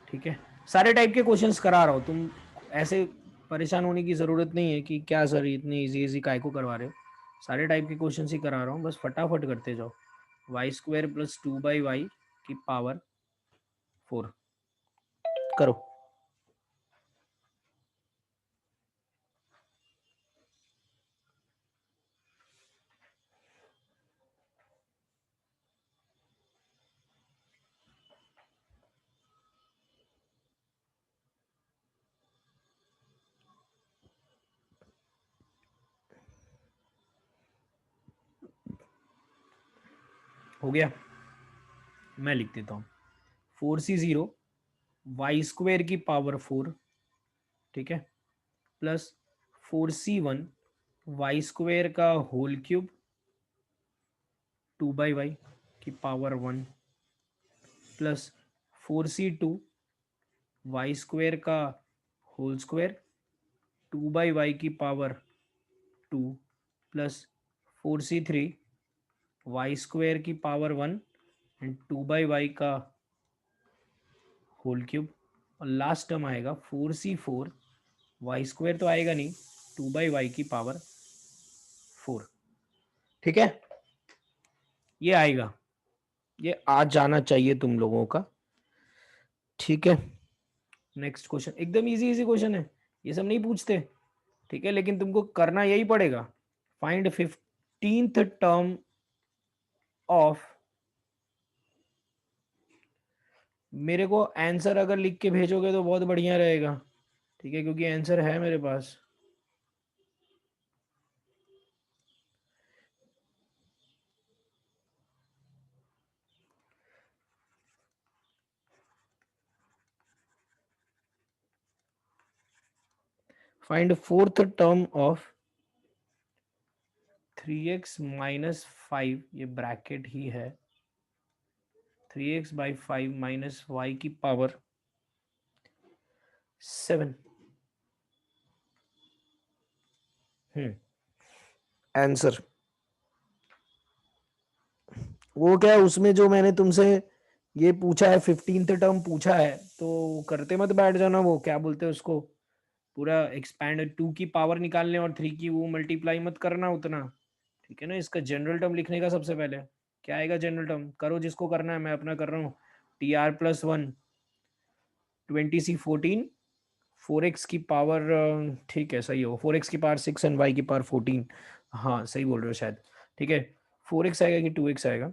ठीक है, सारे टाइप के क्वेश्चंस करा रहा हूँ, तुम ऐसे परेशान होने की ज़रूरत नहीं है कि क्या सर इतनी इजी इजी काय को करवा रहे हो। सारे टाइप के क्वेश्चंस ही करा रहा हूँ, बस फटाफट करते जाओ। y² + 2/y⁴ करो। हो गया, मैं लिख देता हूँ। 4c0 y² ठीक है, plus 4c1 y² 2/y⁴ plus 4c2 y² 2/y⁴ plus 4c3 y² 1 and 2/y⁴ और लास्ट टर्म आएगा 4c4 y² तो आएगा नहीं, 2/y⁴ ठीक है, ये आएगा, ये आ जाना चाहिए तुम लोगों का। ठीक है, नेक्स्ट क्वेश्चन एकदम इजी इजी क्वेश्चन है, ये सब नहीं पूछते। ठीक है, लेकिन तुमको करना यही पड़ेगा। फाइंड 15th टर्म ऑफ, मेरे को आंसर अगर लिख के भेजोगे तो बहुत बढ़िया रहेगा। ठीक है, क्योंकि आंसर है मेरे पास। Find fourth term of 3x minus 5, ये ब्रैकेट ही है, 3x बाई 5 माइनस वाई की पावर 7। आंसर वो क्या है उसमें जो मैंने तुमसे ये पूछा है 15th टर्म पूछा है, तो करते मत बैठ जाना, वो क्या बोलते हैं उसको, पूरा एक्सपैंड 2 की पावर निकालने और 3 की वो मल्टीप्लाई मत करना उतना, ठीक है ना। इसका जनरल टर्म लिखने का सबसे पहले क्या आएगा, जनरल टर्म करो जिसको करना है, मैं अपना कर रहा हूँ। TR+1 20C14 4x की पावर, ठीक है सही हो, 4x की पावर 6 एंड y की पावर 14, हाँ सही बोल रहे हो शायद, ठीक है। 4x आएगा कि 2x आएगा,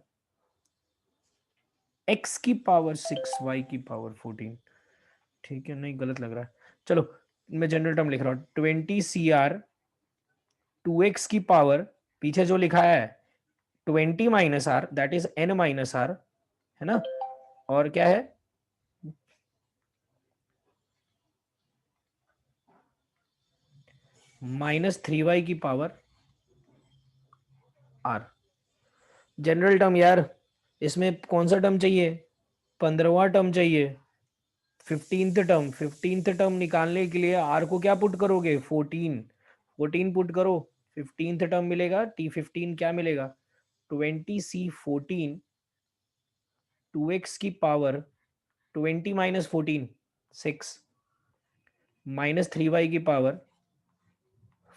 x की पावर 6 y की पावर 14, ठीक है, नहीं गलत लग रहा है, चलो मैं जनरल टर्म लिख रहा हूँ, 20 CR 2x की पावर, पीछे जो लिखा है 20 minus r that is n minus r, है ना, और क्या है -3y की पावर r। जनरल टर्म यार, इसमें कौन सा टर्म चाहिए, 15वां टर्म चाहिए, 15th टर्म निकालने के लिए r को क्या पुट करोगे, 14 पुट करो, 15th टर्म मिलेगा, T15 क्या मिलेगा, 20C14 2x की पावर 20 माइनस 14 6 -3y की पावर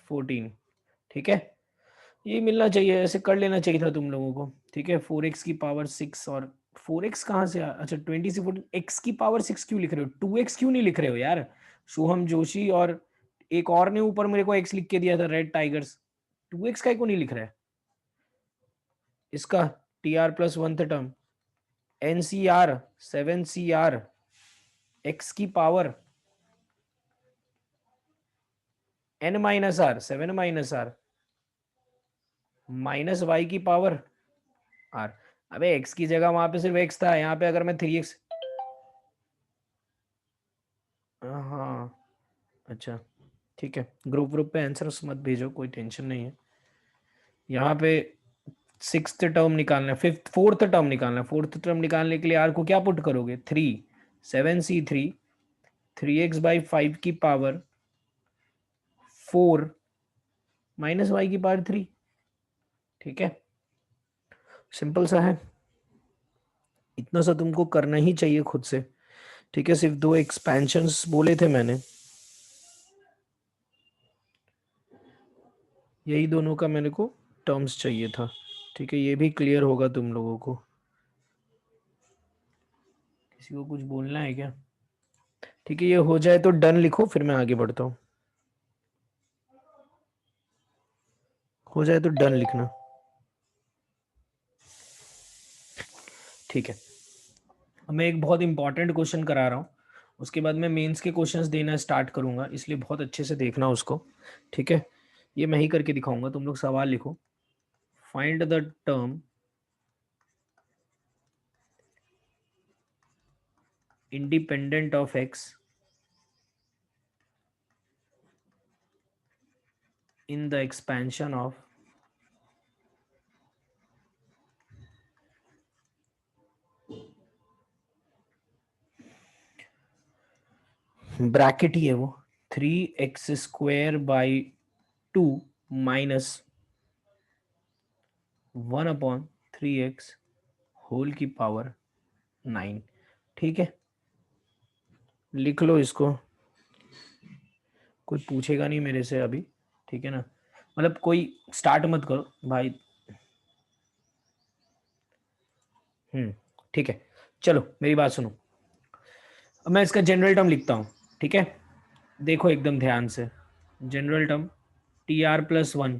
14, ठीक है। ये मिलना चाहिए, ऐसे कर लेना चाहिए था तुम लोगों को, ठीक है। 4x की पावर 6 और 4x कहाँ से अच्छा 20 से 14 x की पावर 6 क्यों लिख रहे हो, 2x क्यों नहीं लिख रहे हो यार, शुभम जोशी और एक और ने ऊपर मेरे को x लिख के दिया था, रेड टाइगर्स, 2x का क्यों नहीं लिख रहा है इसका, TR+1 term, NCR 7CR x की power n minus r 7 minus r minus y की पावर आर। अबे x की जगह वहां पे सिर्फ x था, यहाँ पे अगर मैं 3x, हाँ अच्छा ठीक है, ग्रुप ग्रुप पे आंसर मत भेजो, कोई टेंशन नहीं है। यहाँ पे 6th टर्म निकालना है, 4th टर्म निकालना है, 4th टर्म निकालने के लिए आर को क्या पुट करोगे, 3 7C3 3x/5 की पावर 4 माइनस वाई की पावर 3, ठीक है, सिंपल सा है, इतना सा तुमको करना ही चाहिए खुद से, ठीक है। सिर्फ 2 एक्सपेंशंस बोले थे मैंने, यही दोनों का मेरे को टर्म्स चाहिए था, ठीक है। ये भी क्लियर होगा तुम लोगों को, किसी को कुछ बोलना है क्या, ठीक है। ये हो जाए तो डन लिखो, फिर मैं आगे बढ़ता हूँ, हो जाए तो डन लिखना, ठीक है। अब मैं एक बहुत इंपॉर्टेंट क्वेश्चन करा रहा हूँ, उसके बाद मैं मेंस के क्वेश्चंस देना स्टार्ट करूंगा, इसलिए बहुत अच्छे से देखना उसको, ठीक है। ये मैं ही करके दिखाऊंगा, तुम लोग सवाल लिखो। Find the term independent of x in the expansion of bracket ही है वो, 3x² by 2 minus 1/3x whole की पावर 9, ठीक है। लिख लो इसको, कोई पूछेगा नहीं मेरे से अभी, ठीक है ना, मतलब कोई स्टार्ट मत करो भाई, ठीक है। चलो मेरी बात सुनो, अब मैं इसका जनरल टर्म लिखता हूँ, ठीक है, देखो एकदम ध्यान से, general term TR+1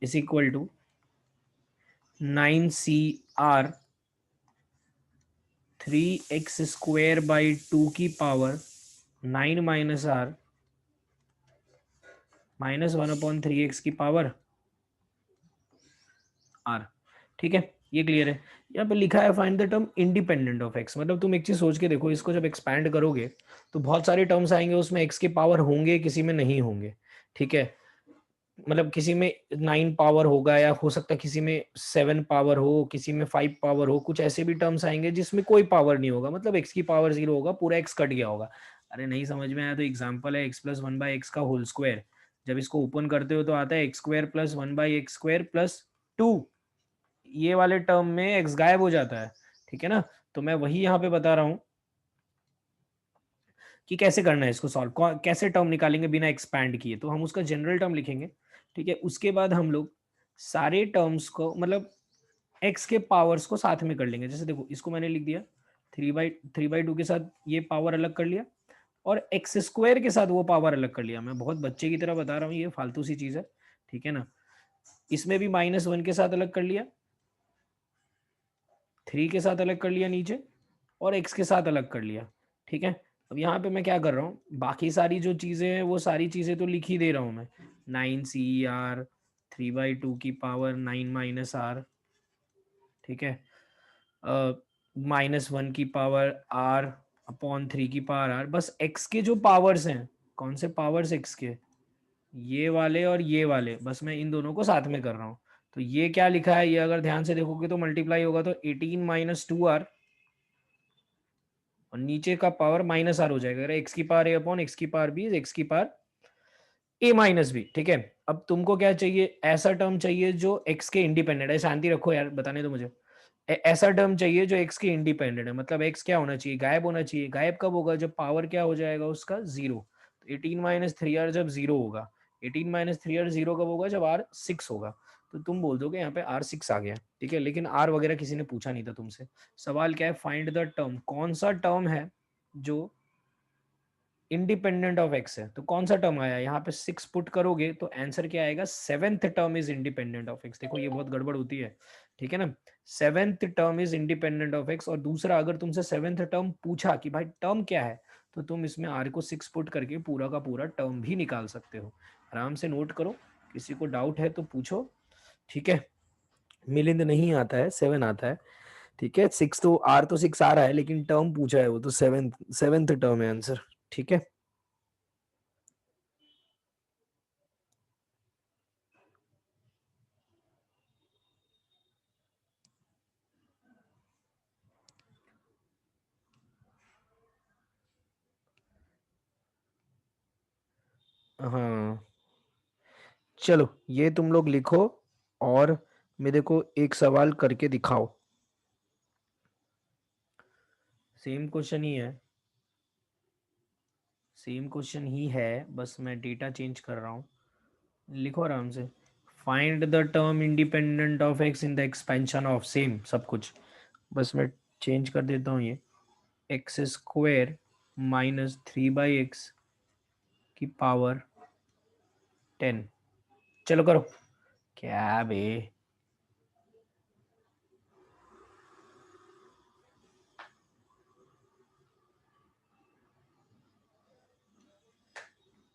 is equal to 9CR 3x² by 2 की power 9 minus r minus 1/3x की पावर आर, ठीक है। ये क्लियर है। यहाँ पे लिखा है find the term independent of x, मतलब तुम एक चीज सोच के देखो, इसको जब एक्सपैंड करोगे तो बहुत सारे टर्म्स आएंगे, उसमें एक्स के पावर होंगे, किसी में नहीं होंगे, ठीक है। मतलब किसी में 9 पावर होगा, या हो सकता है किसी में 7 पावर हो, किसी में 5 पावर हो, कुछ ऐसे भी टर्म्स आएंगे जिसमें कोई पावर नहीं होगा, मतलब एक्स की पावर 0 होगा, पूरा एक्स कट गया होगा। अरे नहीं समझ में आया तो एग्जाम्पल है x plus one by x का होल स्क्वायर। जब इसको ओपन करते हो तो आता है x square plus one by x square plus 2। ये वाले टर्म में एक्स गायब हो जाता है, ठीक है ना। तो मैं वही यहाँ पे बता रहा हूँ कि कैसे करना है इसको सॉल्व, कैसे टर्म निकालेंगे बिना एक्सपैंड किए। तो हम उसका जनरल टर्म लिखेंगे, ठीक है। उसके बाद हम लोग सारे टर्म्स को, मतलब एक्स के पावर्स को साथ में कर लेंगे। जैसे देखो इसको मैंने लिख दिया 3/2 के साथ ये पावर अलग कर लिया, और एक्स स्क्वायर के साथ वो पावर अलग कर लिया। मैं बहुत बच्चे की तरह बता रहा हूँ, ये फालतू सी चीज है, ठीक है ना। इसमें भी -1 के साथ अलग कर लिया, 3 के साथ अलग कर लिया नीचे, और एक्स के साथ अलग कर लिया, ठीक है। अब यहाँ पे मैं क्या कर रहा हूँ, बाकी सारी जो चीज़ें हैं वो सारी चीज़ें तो लिख ही दे रहा हूँ मैं। 9 CR 3/2 की पावर 9 - R, ठीक है। -1 की पावर R/3 की पावर R। बस एक्स के जो पावर्स हैं, कौन से पावर्स एक्स के, ये वाले और ये वाले, बस मैं इन दोनों को साथ में कर रहा हूँ। तो ये क्या लिखा है, ये अगर ध्यान से देखोगे तो मल्टीप्लाई होगा तो 18 - 2R, और नीचे का पावर -R हो जाएगा। अगर एक्स की पावर A/, एक्स की पावर B, एक्स की पावर A-B, ठीक है। अब तुमको क्या चाहिए, ऐसा टर्म चाहिए जो एक्स के इंडिपेंडेंट है। शांति रखो यार, बताने दो मुझे। ऐसा टर्म चाहिए जो एक्स के इंडिपेंडेंट है, मतलब एक्स क्या होना चाहिए, गायब होना चाहिए। गायब कब होगा, जब पावर क्या हो जाएगा उसका 0। तो 18 - 3R जब 0 होगा, 18 - 3R 0 कब होगा, जब R 6 होगा। तो तुम बोल दोगे यहाँ पे R 6 आ गया, ठीक है। लेकिन R वगैरह किसी ने पूछा नहीं था तुमसे। सवाल क्या है, फाइंड द टर्म, कौन सा टर्म है जो इंडिपेंडेंट ऑफ एक्स है। तो कौन सा टर्म आया यहाँ पे, 6 पुट करोगे तो आंसर क्या आएगा, 7th term is independent of x. देखो ये बहुत गड़बड़ होती है, ठीक है ना। 7th term is independent of x. और दूसरा, अगर तुमसे 7th टर्म पूछा कि भाई टर्म क्या है, तो तुम इसमें आर को 6 पुट करके पूरा का पूरा टर्म भी निकाल सकते हो। आराम से नोट करो, किसी को डाउट है तो पूछो, ठीक है। मिलिंद नहीं आता है, 7 आता है, ठीक है। 6 तो आर तो 6 आ रहा है, लेकिन टर्म पूछा है वो तो 7th टर्म है आंसर, ठीक है। हाँ चलो ये तुम लोग लिखो, और मेरे को एक सवाल करके दिखाओ। सेम क्वेश्चन ही है, सेम क्वेश्चन ही है, बस मैं डेटा चेंज कर रहा हूँ। लिखो आराम से, find the term independent of x in the expansion of, same सब कुछ, बस मैं चेंज कर देता हूँ ये, एक्स स्क्वायर -3/x की पावर 10। चलो करो, क्या बे।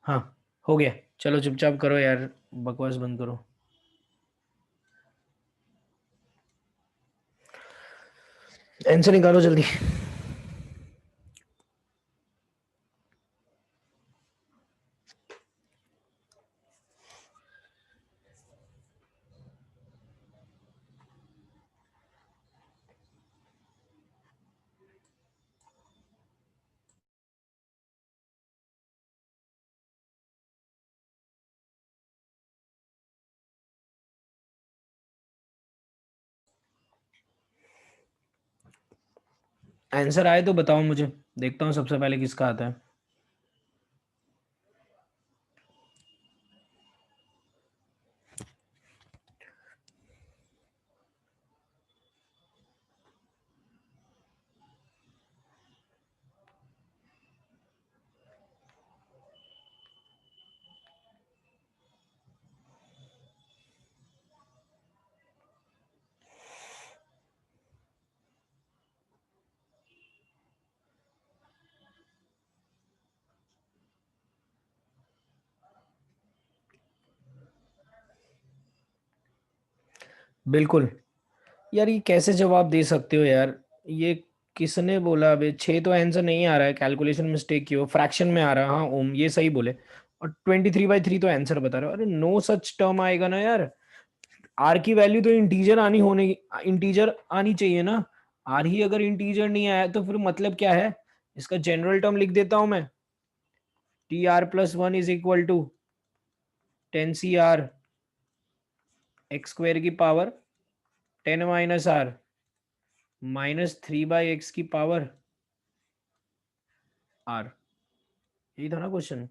हाँ हो गया, चलो चुपचाप करो यार, बकवास बंद करो। आंसर निकालो जल्दी। आंसर आए तो बताओ मुझे, देखता हूँ सबसे पहले किसका आता है। बिल्कुल। यार ये कैसे जवाब दे सकते हो यार, ये किसने बोला? अबे 6 तो आंसर नहीं आ रहा है, कैलकुलेशन मिस्टेक की हो, फ्रैक्शन में आ रहा है। हाँ ओम ये सही बोले। और 23/3 तो आंसर बता रहे हो। अरे नो सच टर्म आएगा ना यार। आर की वैल्यू तो इंटीजर आनी होने इंटीजर आनी चाहिए ना। आर ही अगर इंटीजर नहीं आया तो फिर मतलब क्या है? इसका जनरल टर्म लिख देता हूं मैं। TR+1 = 10 CR x² की पावर 10 - R -3/x की पावर R। यही था ना question.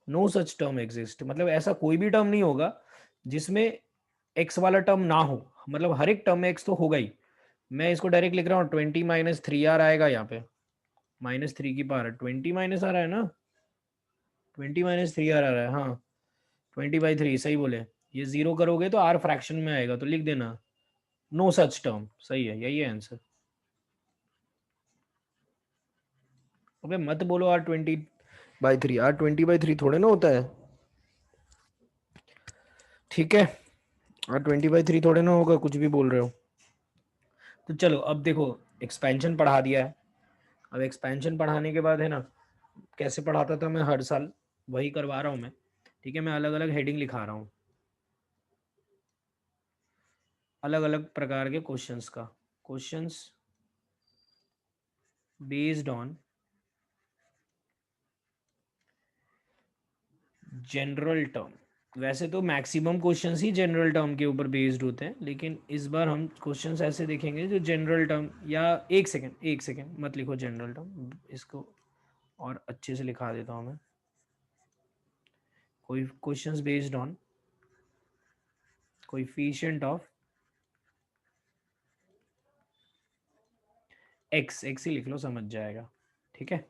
No such term exist, मतलब ऐसा कोई भी टर्म नहीं होगा जिसमें एक्स वाला टर्म ना हो। मतलब हर एक टर्म में एक्स तो होगा ही। मैं इसको डायरेक्ट लिख रहा हूँ, 20 - 3R आएगा यहाँ पे। -3 की पावर 20 माइनस आ रहा है ना, 20 - 3R आ रहा है। हाँ 20/3 सही बोले। ये जीरो करोगे तो आर फ्रैक्शन में आएगा, तो लिख देना नो सच टर्म। सही है, यही है आंसर। अबे मत बोलो R20/3, R20/3 थोड़े ना होता है। ठीक है, R20/3 थोड़े ना होगा, कुछ भी बोल रहे हो। तो चलो अब देखो, एक्सपेंशन पढ़ा दिया है। अब एक्सपेंशन पढ़ाने के बाद है ना, कैसे पढ़ाता था मैं हर साल, वही करवा रहा हूँ मैं। ठीक है, मैं अलग अलग हेडिंग लिखा रहा हूँ, अलग अलग प्रकार के क्वेश्चंस का। Questions based on general term. वैसे तो मैक्सिमम क्वेश्चंस ही जनरल टर्म के ऊपर बेस्ड होते हैं, लेकिन इस बार हम क्वेश्चंस ऐसे देखेंगे जो जनरल टर्म, या एक सेकेंड मत लिखो जनरल टर्म, इसको और अच्छे से लिखा देता हूँ मैं। कोई questions based on coefficient of x, x ही लिख लो, समझ जाएगा। ठीक है,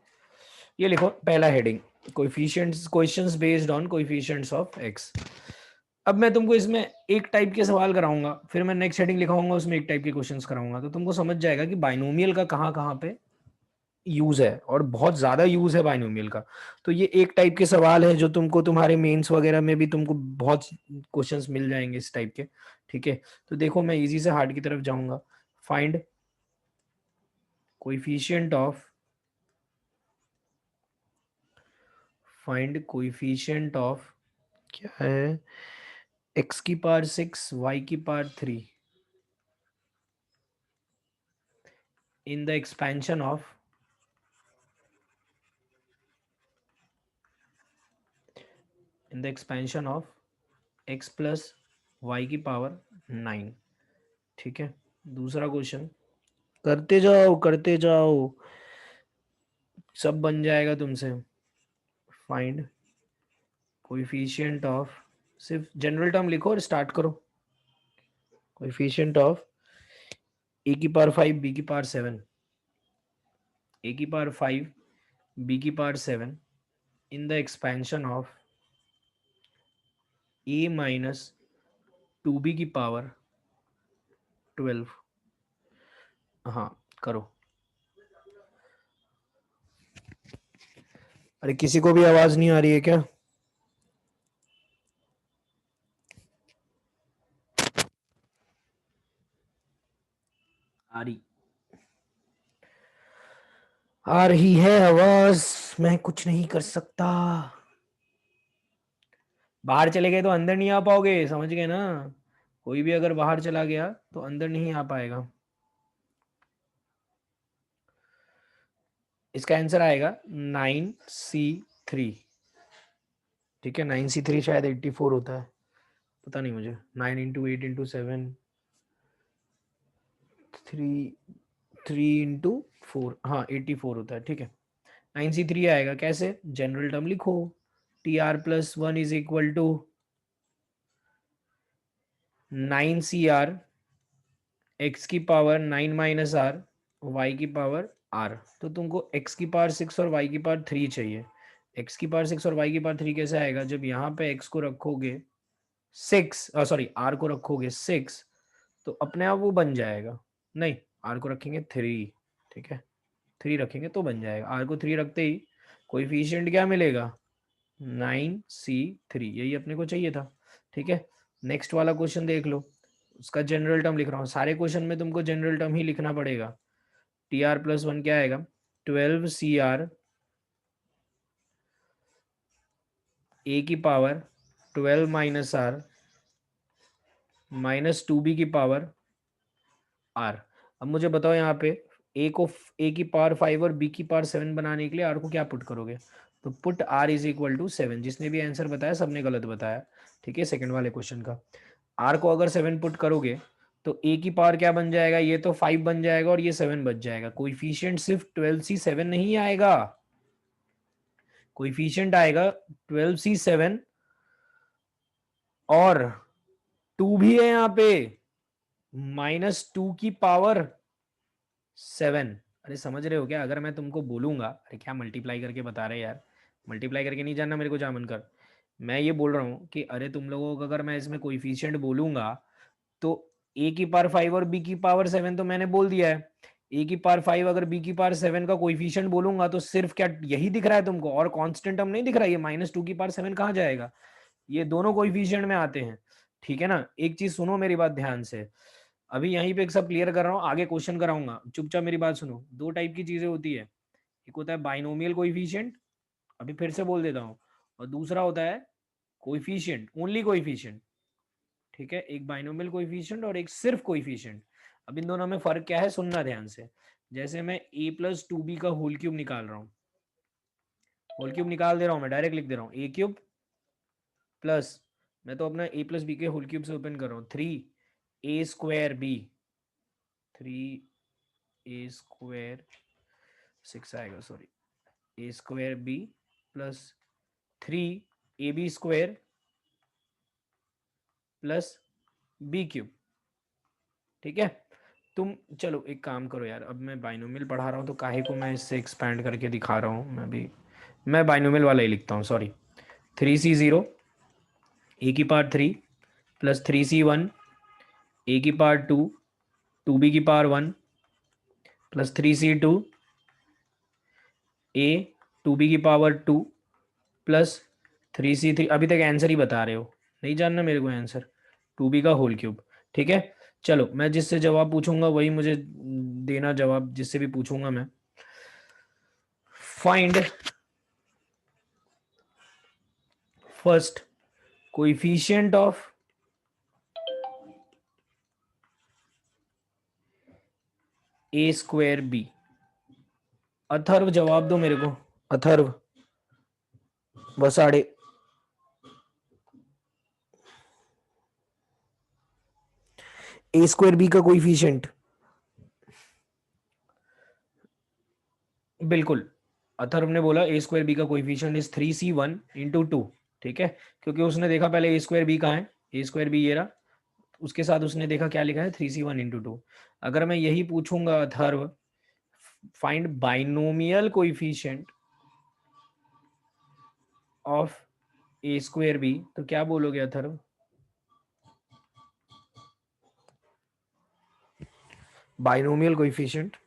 ये लिखो पहला heading, coefficients, questions based on coefficients of x. अब मैं तुमको इसमें एक टाइप के सवाल कराऊंगा, फिर मैं नेक्स्ट हेडिंग लिखाऊंगा, उसमें एक टाइप के क्वेश्चंस कराऊंगा, तो तुमको समझ जाएगा कि बाइनोमियल का कहाँ कहाँ पे यूज है, और बहुत ज्यादा यूज है बाइनोमियल का। तो ये एक टाइप के सवाल है जो तुमको तुम्हारे मेंस वगैरह में भी तुमको बहुत क्वेश्चंस मिल जाएंगे इस टाइप के। ठीक है, तो देखो मैं इजी से हार्ड की तरफ जाऊंगा। फाइंड कोएफिशिएंट ऑफ क्या है, x⁻⁶ y⁻3 in the expansion of x plus y⁻9। ठीक है, दूसरा क्वेश्चन, करते जाओ, सब बन जाएगा तुमसे। फाइंड कोएफिशिएंट ऑफ, सिर्फ जनरल टर्म लिखो और स्टार्ट करो। Coefficient of a⁵ b⁵7, a⁵ b⁵7 in the expansion of a - 2b⁻12। हाँ करो। अरे किसी को भी आवाज नहीं आ रही है क्या? आ रही है आवाज, मैं कुछ नहीं कर सकता। बाहर चले गए तो अंदर नहीं आ पाओगे, समझ गए ना? कोई भी अगर बाहर चला गया तो अंदर नहीं आ पाएगा। इसका आंसर आएगा 9C3। ठीक है, 9C3 शायद 84 होता है, पता नहीं मुझे। 9 × 8 × 7, 3 3 × 4, हाँ 84 होता है। ठीक है, 9C3 आएगा। कैसे? जनरल टर्म लिखो, TR+1 = 9CR x⁻9 - R y⁻R। तो तुमको x⁻6 और y⁻3 चाहिए। x⁻6 और y⁻3 कैसे आएगा? जब यहाँ पे x को रखोगे 6, सॉरी r को रखोगे 6, तो अपने आप वो बन जाएगा। नहीं, r को रखेंगे 3। ठीक है, 3 रखेंगे तो बन जाएगा। r को 3 रखते ही कोएफिशिएंट क्या मिलेगा? 9C3, यही अपने को चाहिए था। ठीक है, नेक्स्ट वाला क्वेश्चन देख लो। उसका जनरल टर्म लिख रहा हूँ, सारे क्वेश्चन में तुमको जनरल टर्म ही लिखना पड़ेगा। टी आर प्लस वन क्या आएगा, 12 CR ए की पावर 12 - R -2B की पावर R। अब मुझे बताओ यहाँ पे ए की पावर 5 और बी की पावर 7 बनाने के लिए आर को क्या पुट करोगे, तो put r is equal to 7। जिसने भी आंसर बताया सबने गलत बताया, ठीक है, सेकंड वाले क्वेश्चन का। आर को अगर 7 पुट करोगे तो ए की पावर क्या बन जाएगा, ये तो 5 बन जाएगा और ये 7 बच जाएगा। कोएफिशिएंट सिर्फ 12C7 नहीं आएगा, कोएफिशिएंट आएगा 12C7 और 2 भी है यहाँ पे, -2 की पावर 7। अरे समझ रहे हो क्या, अगर मैं तुमको बोलूंगा, अरे क्या मल्टीप्लाई करके बता रहे यार, मल्टीप्लाई करके नहीं जानना मेरे को जामन कर। मैं ये बोल रहा हूँ कि अरे तुम लोगों को अगर मैं इसमें कोएफिशिएंट बोलूंगा तो ए की पावर 5 और बी की पावर 7 तो मैंने बोल दिया है। ए की पावर 5 अगर बी की पावर 7 का कोएफिशिएंट बोलूंगा तो सिर्फ क्या यही दिख रहा है तुमको, और कांस्टेंट टर्म नहीं दिख रहा है, ये -2 की पावर 7 कहाँ जाएगा, ये दोनों कोएफिशिएंट में आते हैं, ठीक है ना। एक चीज सुनो मेरी बात ध्यान से, अभी यहीं पे एक सब क्लियर कर रहा हूँ, आगे क्वेश्चन कराऊंगा, चुपचाप मेरी बात सुनो। दो टाइप की चीजें होती है, एक होता है बाइनोमियल कोएफिशिएंट, अभी फिर से बोल देता हूँ, और दूसरा होता है कोएफिशिएंट, ओनली कोएफिशिएंट, ठीक है। एक बाइनोमियल कोएफिशिएंट और एक सिर्फ कोएफिशिएंट। अब इन दोनों में फर्क क्या है सुनना ध्यान से। जैसे मैं a+2b का होल क्यूब निकाल रहा हूँ, होल क्यूब निकाल दे रहा हूँ, मैं डायरेक्ट लिख दे रहा हूँ a³ प्लस, मैं तो अपना a+b के होल क्यूब से ओपन कर रहा हूँ, 3a²b, 3a², 6 आएगा sorry, a²b plus 3ab² plus b³, ठीक है। तुम चलो एक काम करो यार, अब मैं बाइनोमियल पढ़ा रहा हूँ तो काहे को मैं इससे एक्सपैंड करके दिखा रहा हूँ, मैं बाइनोमियल वाला ही लिखता हूँ, सॉरी। 3C0 ए की पावर 3 प्लस 3C1 ए की पावर 2 2B की पावर 1 प्लस 3C2 ए 2B की पावर 2 प्लस 3C3, अभी तक आंसर ही बता रहे हो, नहीं जानना मेरे को आंसर, 2B का होल क्यूब, ठीक है। चलो मैं जिससे जवाब पूछूंगा वही मुझे देना जवाब, जिससे भी पूछूंगा मैं। Find first coefficient of a²b। Atharva जवाब दो मेरे को, अथर्व बसाड़े। a²b का कोएफिशिएंट, बिल्कुल अथर्व ने बोला a²b का कोएफिशिएंट इज 3C1 × 2, ठीक है, क्योंकि उसने देखा पहले a²b कहाँ है, a²b ये रहा, उसके साथ उसने देखा क्या लिखा है 3C1 × 2। अगर मैं यही पूछूंगा Atharva find binomial coefficient of a²b, तो क्या बोलोगे अथर्व, बाइनोमियल कोएफिशिएंट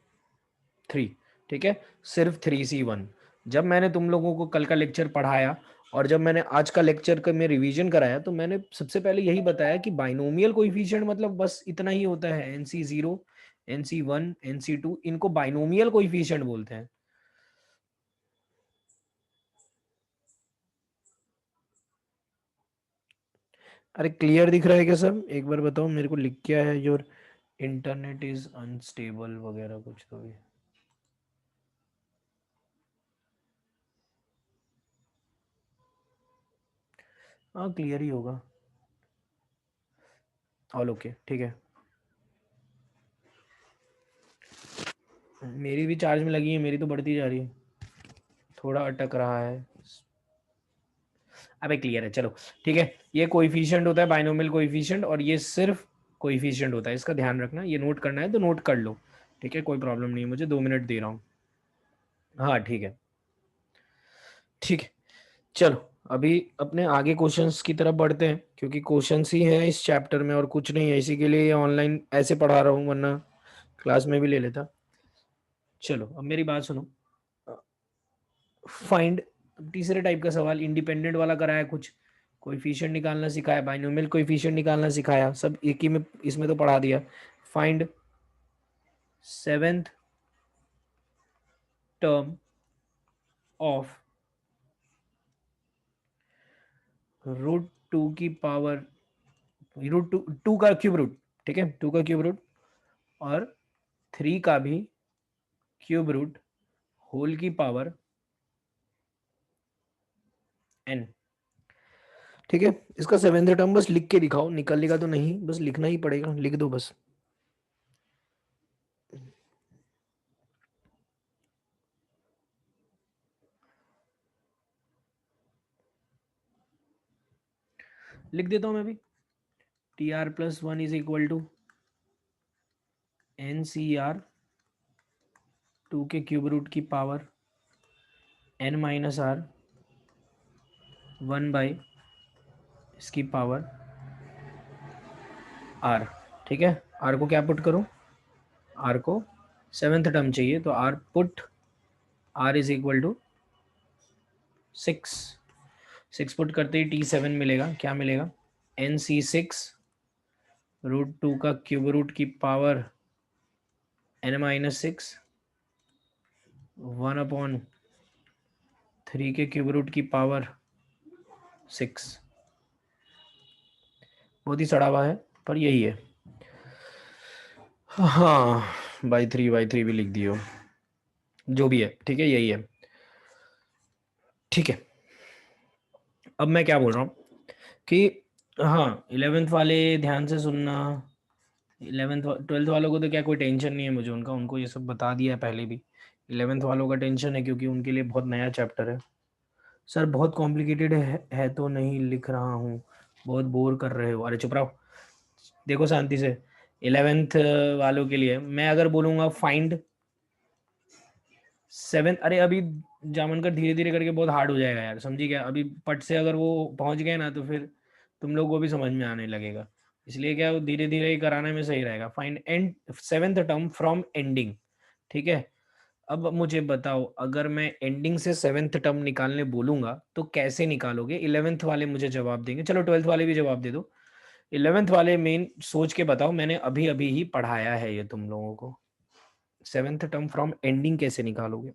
3, ठीक है, सिर्फ 3C1। जब मैंने तुम लोगों को कल का लेक्चर पढ़ाया और जब मैंने आज का लेक्चर का में रिवीजन कराया तो मैंने सबसे पहले यही बताया कि बाइनोमियल कोएफिशिएंट मतलब बस इतना ही होता है, NC0 NC1 NC2, इनको बाइनोमियल कोएफिशिएंट बोलते हैं। अरे क्लियर दिख रहा है क्या सब, एक बार बताओ मेरे को, लिख क्या है, योर इंटरनेट इज अनस्टेबल वगैरह कुछ तो भी। हाँ क्लियर ही होगा, ऑल ओके, ठीक है। मेरी भी चार्ज में लगी है, मेरी तो बढ़ती जा रही है, थोड़ा अटक रहा है, अबे क्लियर है, चलो ठीक है। ये कोएफिशिएंट होता है बाइनोमियल कोएफिशिएंट, और ये सिर्फ कोएफिशिएंट होता है, इसका ध्यान रखना, ये नोट करना है तो नोट कर लो, ठीक है, कोई प्रॉब्लम नहीं, मुझे 2 मिनट दे रहा हूँ। हाँ ठीक है, ठीक है, चलो अभी अपने आगे क्वेश्चंस की तरफ बढ़ते हैं, क्योंकि क्वेश्चंस ही हैं इस चैप्टर में और कुछ नहीं है, इसी के लिए ऑनलाइन ऐसे पढ़ा रहा हूँ, वरना क्लास में भी ले लेता। चलो अब मेरी बात सुनो, फाइंड, तीसरे टाइप का सवाल इंडिपेंडेंट वाला कराया, कुछ कोएफिशिएंट निकालना सिखाया, बाइनोमियल कोएफिशिएंट निकालना सिखाया, सब एक ही में इसमें तो पढ़ा दिया। Find seventh term of root two की पावर रूट टू का क्यूब रूट, ठीक है, 2 का क्यूब रूट और 3 का भी क्यूब रूट होल की पावर n, ठीक है। इसका सेवेंथ टर्म बस लिख के दिखाओ, निकलेगा तो नहीं, बस लिखना ही पड़ेगा, लिख दो बस। लिख देता हूं मैं भी, t r plus one is equal to n c r 2 के क्यूब रूट की power n minus r 1 by इसकी पावर r, ठीक है। r को क्या पुट करूं, r को सेवेंथ टर्म चाहिए, तो r put r is equal to 6, 6 put करते ही t7 मिलेगा, क्या मिलेगा, एन सी 6 रूट 2 का क्यूब रूट की पावर n माइनस 6 1/3 के क्यूब रूट की पावर 6। बहुत ही सड़ा हुआ है पर यही है। हाँ, बाई थ्री भी लिख दियो, जो भी है, ठीक है, यही है, ठीक है। अब मैं क्या बोल रहा हूँ कि हाँ, 11th वाले ध्यान से सुनना। 11th 12th वालों को तो क्या कोई टेंशन नहीं है मुझे उनका, उनको ये सब बता दिया है पहले भी। 11th वालों का टेंशन है क्योंकि उनके लिए बहुत नया चैप्टर है। सर बहुत कॉम्प्लिकेटेड है तो नहीं लिख रहा हूँ, बहुत बोर कर रहे हो। अरे चुप रहो, देखो शांति से। 11th वालों के लिए मैं अगर बोलूँगा फाइंड 7, अरे अभी जामनकर धीरे धीरे करके बहुत हार्ड हो जाएगा यार, समझी क्या, अभी पट से अगर वो पहुंच गए ना तो फिर तुम लोग को भी समझ में आने लगेगा, इसलिए क्या वो धीरे धीरे ही कराने में सही रहेगा। Find and seventh term from ending, ठीक है। अब मुझे बताओ, अगर मैं एंडिंग से सेवेंथ टर्म निकालने बोलूंगा तो कैसे निकालोगे? 11th वाले मुझे जवाब देंगे, चलो 12th वाले भी जवाब दे दो। 11th वाले मेन सोच के बताओ, मैंने अभी अभी ही पढ़ाया है ये तुम लोगों को। सेवेंथ टर्म फ्रॉम एंडिंग कैसे निकालोगे?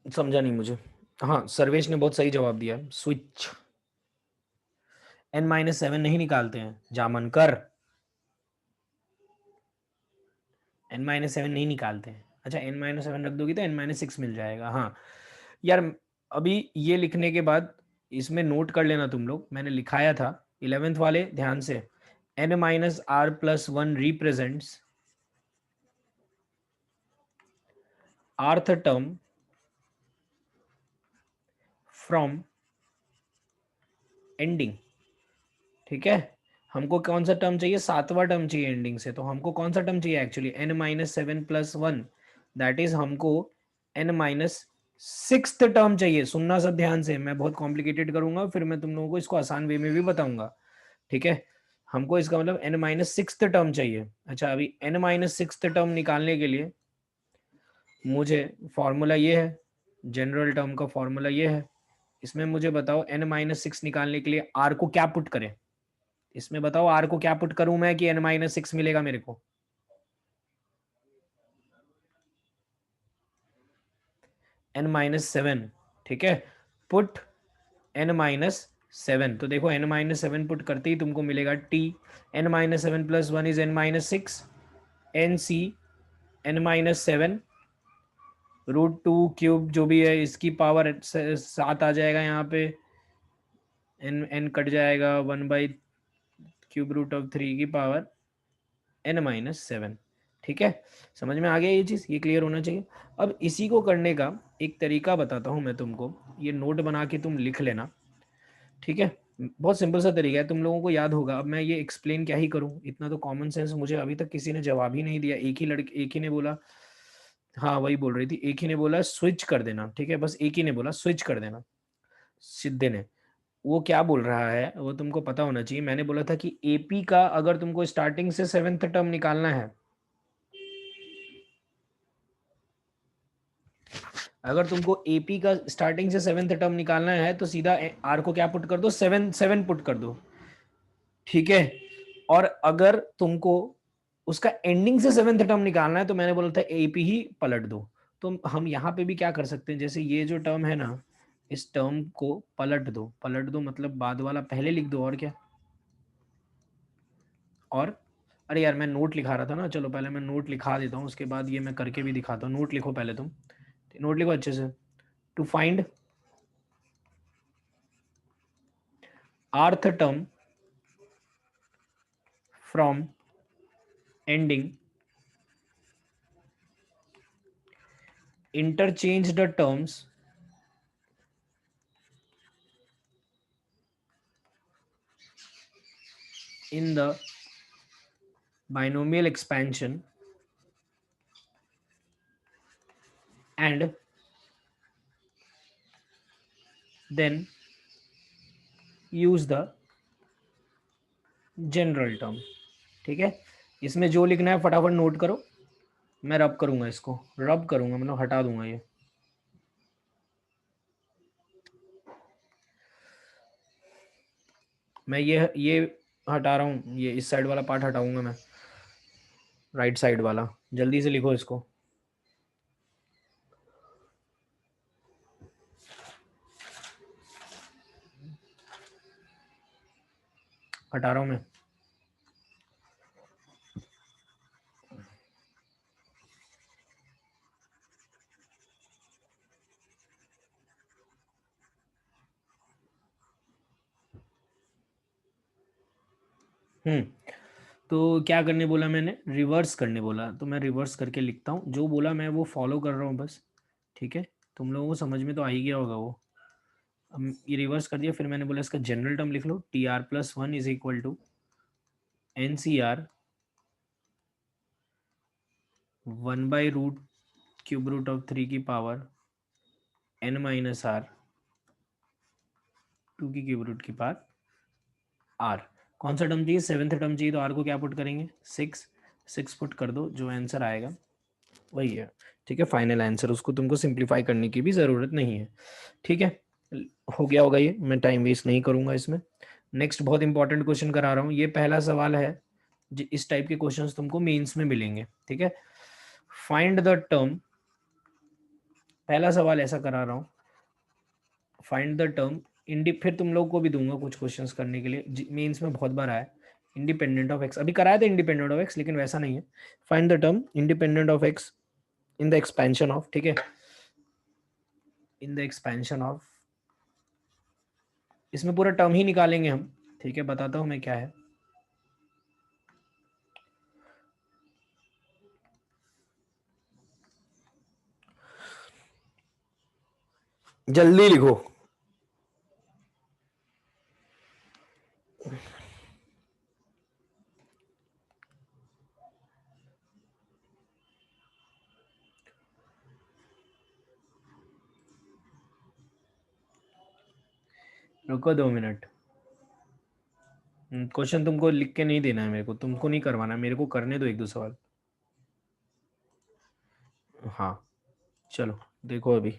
समझा नहीं मुझे। हाँ, सर्वेश ने बहुत सही जवाब दिया है, स्विच। n-7 नहीं निकालते हैं जामनकर, n-7 नहीं निकालते हैं। अच्छा, n-7 रख दोगी तो n-6 मिल जाएगा। हाँ यार, अभी ये लिखने के बाद इसमें नोट कर लेना तुम लोग, मैंने लिखाया था 11th वाले ध्यान से। n-r+1 represents rth term from ending, ठीक है। हमको कौन सा टर्म चाहिए? सातवां टर्म चाहिए एंडिंग से, तो हमको कौन सा टर्म चाहिए एक्चुअली? n-7+1, दैट इज हमको n-6 टर्म चाहिए। सुनना सब ध्यान से, मैं बहुत कॉम्प्लिकेटेड करूंगा फिर मैं तुम लोगों को इसको आसान वे में भी बताऊंगा, ठीक है। हमको इसका मतलब n-6 टर्म चाहिए। अच्छा, अभी n-6 टर्म निकालने के लिए मुझे फॉर्मूला ये है, जनरल टर्म का फॉर्मूला ये है। इसमें मुझे बताओ n-6 निकालने के लिए r को क्या पुट करें? इसमें बताओ r को क्या पुट करूं मैं कि n-6 मिलेगा मेरे को? n-7, ठीक है। पुट n-7, तो देखो n-7 पुट करते ही तुमको मिलेगा t, n-7+1 is n-6, n c n-7 √2 cube जो भी है इसकी पावर 7 आ जाएगा यहाँ पे, n कट जाएगा 1/3 की पावर n-7, ठीक है। समझ में आ गया ये चीज़, ये क्लियर होना चाहिए। अब इसी को करने का एक तरीका बताता हूँ मैं तुमको, ये नोट बना के तुम लिख लेना, ठीक है। बहुत सिंपल सा तरीका है, तुम लोगों को याद होगा। अब मैं ये एक्सप्लेन क्या ही करूँ, इतना तो कॉमन सेंस मुझे अभी तक किसी ने जवाब ही नहीं दिया। एक ही ने बोला, हाँ वही बोल रही थी, एक ही ने बोला स्विच कर देना, ठीक है, बस एक ही ने बोला स्विच कर देना, सिद्धे ने। वो क्या बोल रहा है वो तुमको पता होना चाहिए। मैंने बोला था कि एपी का अगर तुमको स्टार्टिंग से सेवेंथ टर्म निकालना है अगर तुमको एपी का स्टार्टिंग से 7th टर्म निकालना है तो सीधा आर को क्या पुट कर दो, 7 पुट कर दो, ठीक है। और अगर तुमको उसका एंडिंग से 7th टर्म निकालना है तो मैंने बोला था एपी ही पलट दो। तो हम यहाँ पे भी क्या कर सकते हैं, जैसे ये जो टर्म है ना, इस टर्म को पलट दो मतलब बाद वाला पहले लिख दो, और क्या। और अरे यार मैं नोट लिखा रहा था ना, चलो पहले मैं नोट लिखा देता हूँ, उसके बाद ये मैं करके भी दिखाता हूँ। नोट लिखो पहले तुम, नोट लिखो अच्छे से। To find rth term from ending, interchange the terms in the binomial expansion and then use the general term। ठीक है, इसमें जो लिखना है फटाफट नोट करो, मैं रब करूंगा, इसको रब करूंगा मतलब हटा दूंगा ये। मैं ये हटा रहा हूँ, ये इस साइड वाला पार्ट हटाऊंगा मैं, राइट साइड वाला। जल्दी से लिखो इसको। हटा रहा हूँ मैं। तो क्या करने बोला मैंने, रिवर्स करने बोला, तो मैं रिवर्स करके लिखता हूँ। जो बोला मैं वो फॉलो कर रहा हूँ बस, ठीक है। तुम लोगों को समझ में तो आ ही गया होगा वो। अब ये रिवर्स कर दिया, फिर मैंने बोला इसका जनरल टर्म लिख लो, TR+1 is equal to NCR 1/√³ root of 3 की पावर N-R 2 की क्यूब रूट की पावर R। कौन सा टर्म चाहिए, 7th टर्म चाहिए, तो R को क्या पुट करेंगे, 6 पुट कर दो, जो आंसर आएगा वही है। ठीक है, फाइनल आंसर, उसको तुमको सिंप्लीफाई करने की भी ज़रूरत नहीं है। ठीक है, हो गया होगा ये, मैं टाइम वेस्ट नहीं करूंगा इसमें। नेक्स्ट बहुत इंपॉर्टेंट क्वेश्चन करा रहा हूँ, ये पहला सवाल है। इस टाइप के क्वेश्चंस तुमको मेंस में मिलेंगे, ठीक है। फाइंड द टर्म, पहला सवाल ऐसा करा रहा हूँ, फाइंड द टर्म फिर तुम लोग को भी दूंगा कुछ क्वेश्चंस करने के लिए, मेंस में बहुत बार आया इंडिपेंडेंट ऑफ एक्स, अभी कराया था इंडिपेंडेंट ऑफ एक्स, लेकिन वैसा नहीं है। Find the term independent of x in the expansion of, ठीक है, इन द एक्सपेंशन ऑफ, इसमें पूरा टर्म ही निकालेंगे हम, ठीक है। बताता हूं मैं क्या है। जल्दी लिखो। रुको 2 मिनट। क्वेश्चन तुमको लिख के नहीं देना है मेरे को, तुमको नहीं करवाना, मेरे को करने दो 1-2 सवाल। हाँ चलो देखो अभी,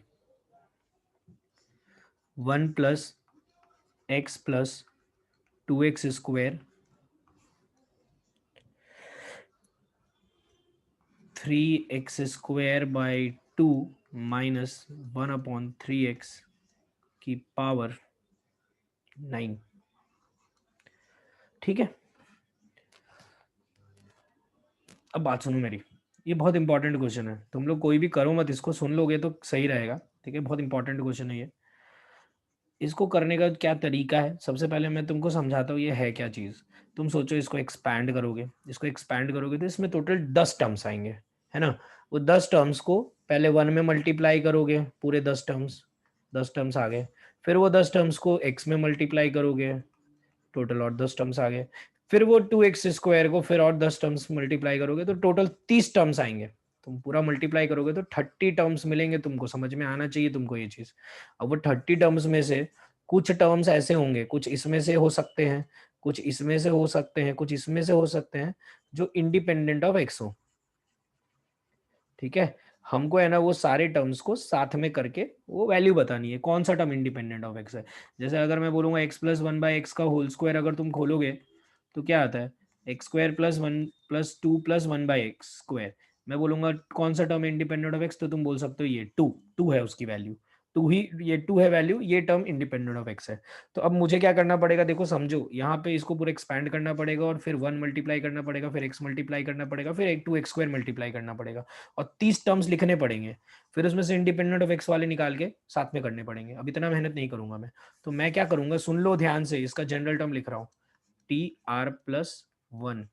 1+x+2x² 3x² / 2 -1/3x की पावर 9, ठीक है। अब बात सुनो मेरी, ये बहुत इंपॉर्टेंट क्वेश्चन है, तुम लोग कोई भी करो मत, इसको सुन लोगे तो सही रहेगा, ठीक है। बहुत इंपॉर्टेंट क्वेश्चन है ये। इसको करने का क्या तरीका है, सबसे पहले मैं तुमको समझाता हूँ ये है क्या चीज़। तुम सोचो इसको एक्सपैंड करोगे, इसको एक्सपैंड करोगे तो इसमें टोटल 10 टर्म्स आएंगे, है ना। वो 10 टर्म्स को पहले 1 में मल्टीप्लाई करोगे, पूरे 10 टर्म्स आ गए। फिर वो 10 टर्म्स को x में मल्टीप्लाई करोगे, टोटल और 10 टर्म्स आ गए। फिर वो 2x² को फिर और 10 टर्म्स मल्टीप्लाई करोगे तो टोटल 30 टर्म्स आएंगे। तुम पूरा मल्टीप्लाई करोगे तो 30 टर्म्स मिलेंगे तुमको, समझ में आना चाहिए तुमको ये चीज। अब वो 30 टर्म्स में से कुछ टर्म्स ऐसे होंगे, कुछ इसमें से हो सकते हैं, कुछ इसमें से हो सकते हैं, कुछ इसमें से हो सकते हैं, जो इंडिपेंडेंट ऑफ एक्स हो, ठीक है। हमको है ना वो सारे टर्म्स को साथ में करके वो वैल्यू बतानी है, कौन सा टर्म इंडिपेंडेंट ऑफ एक्स है। जैसे अगर मैं बोलूँगा x plus one by x का होल स्क्वायर अगर तुम खोलोगे तो क्या आता है, x square plus one plus two plus one by x square. मैं बोलूँगा कौन सा टर्म इंडिपेंडेंट ऑफ एक्स, तो तुम बोल सकते हो ये टू, टू है उसकी वैल्यू, टू ही, ये टू है वैल्यू, ये टर्म इंडिपेंडेंट ऑफ एक्स है। तो अब मुझे क्या करना पड़ेगा, देखो समझो, यहाँ पे इसको पूरा एक्सपैंड करना पड़ेगा और फिर वन मल्टीप्लाई करना पड़ेगा, फिर एक्स मल्टीप्लाई करना पड़ेगा, फिर एक टू एक्स स्क्वायर मल्टीप्लाई करना पड़ेगा और 30 टर्म्स लिखने पड़ेंगे, फिर उसमें से इंडिपेंडेंट ऑफ एक्स वाले निकाल के साथ में करने पड़ेंगे। अब इतना मेहनत नहीं करूंगा मैं, तो मैं क्या करूंगा, सुन लो ध्यान से, इसका जनरल टर्म लिख रहा हूँ, t r plus one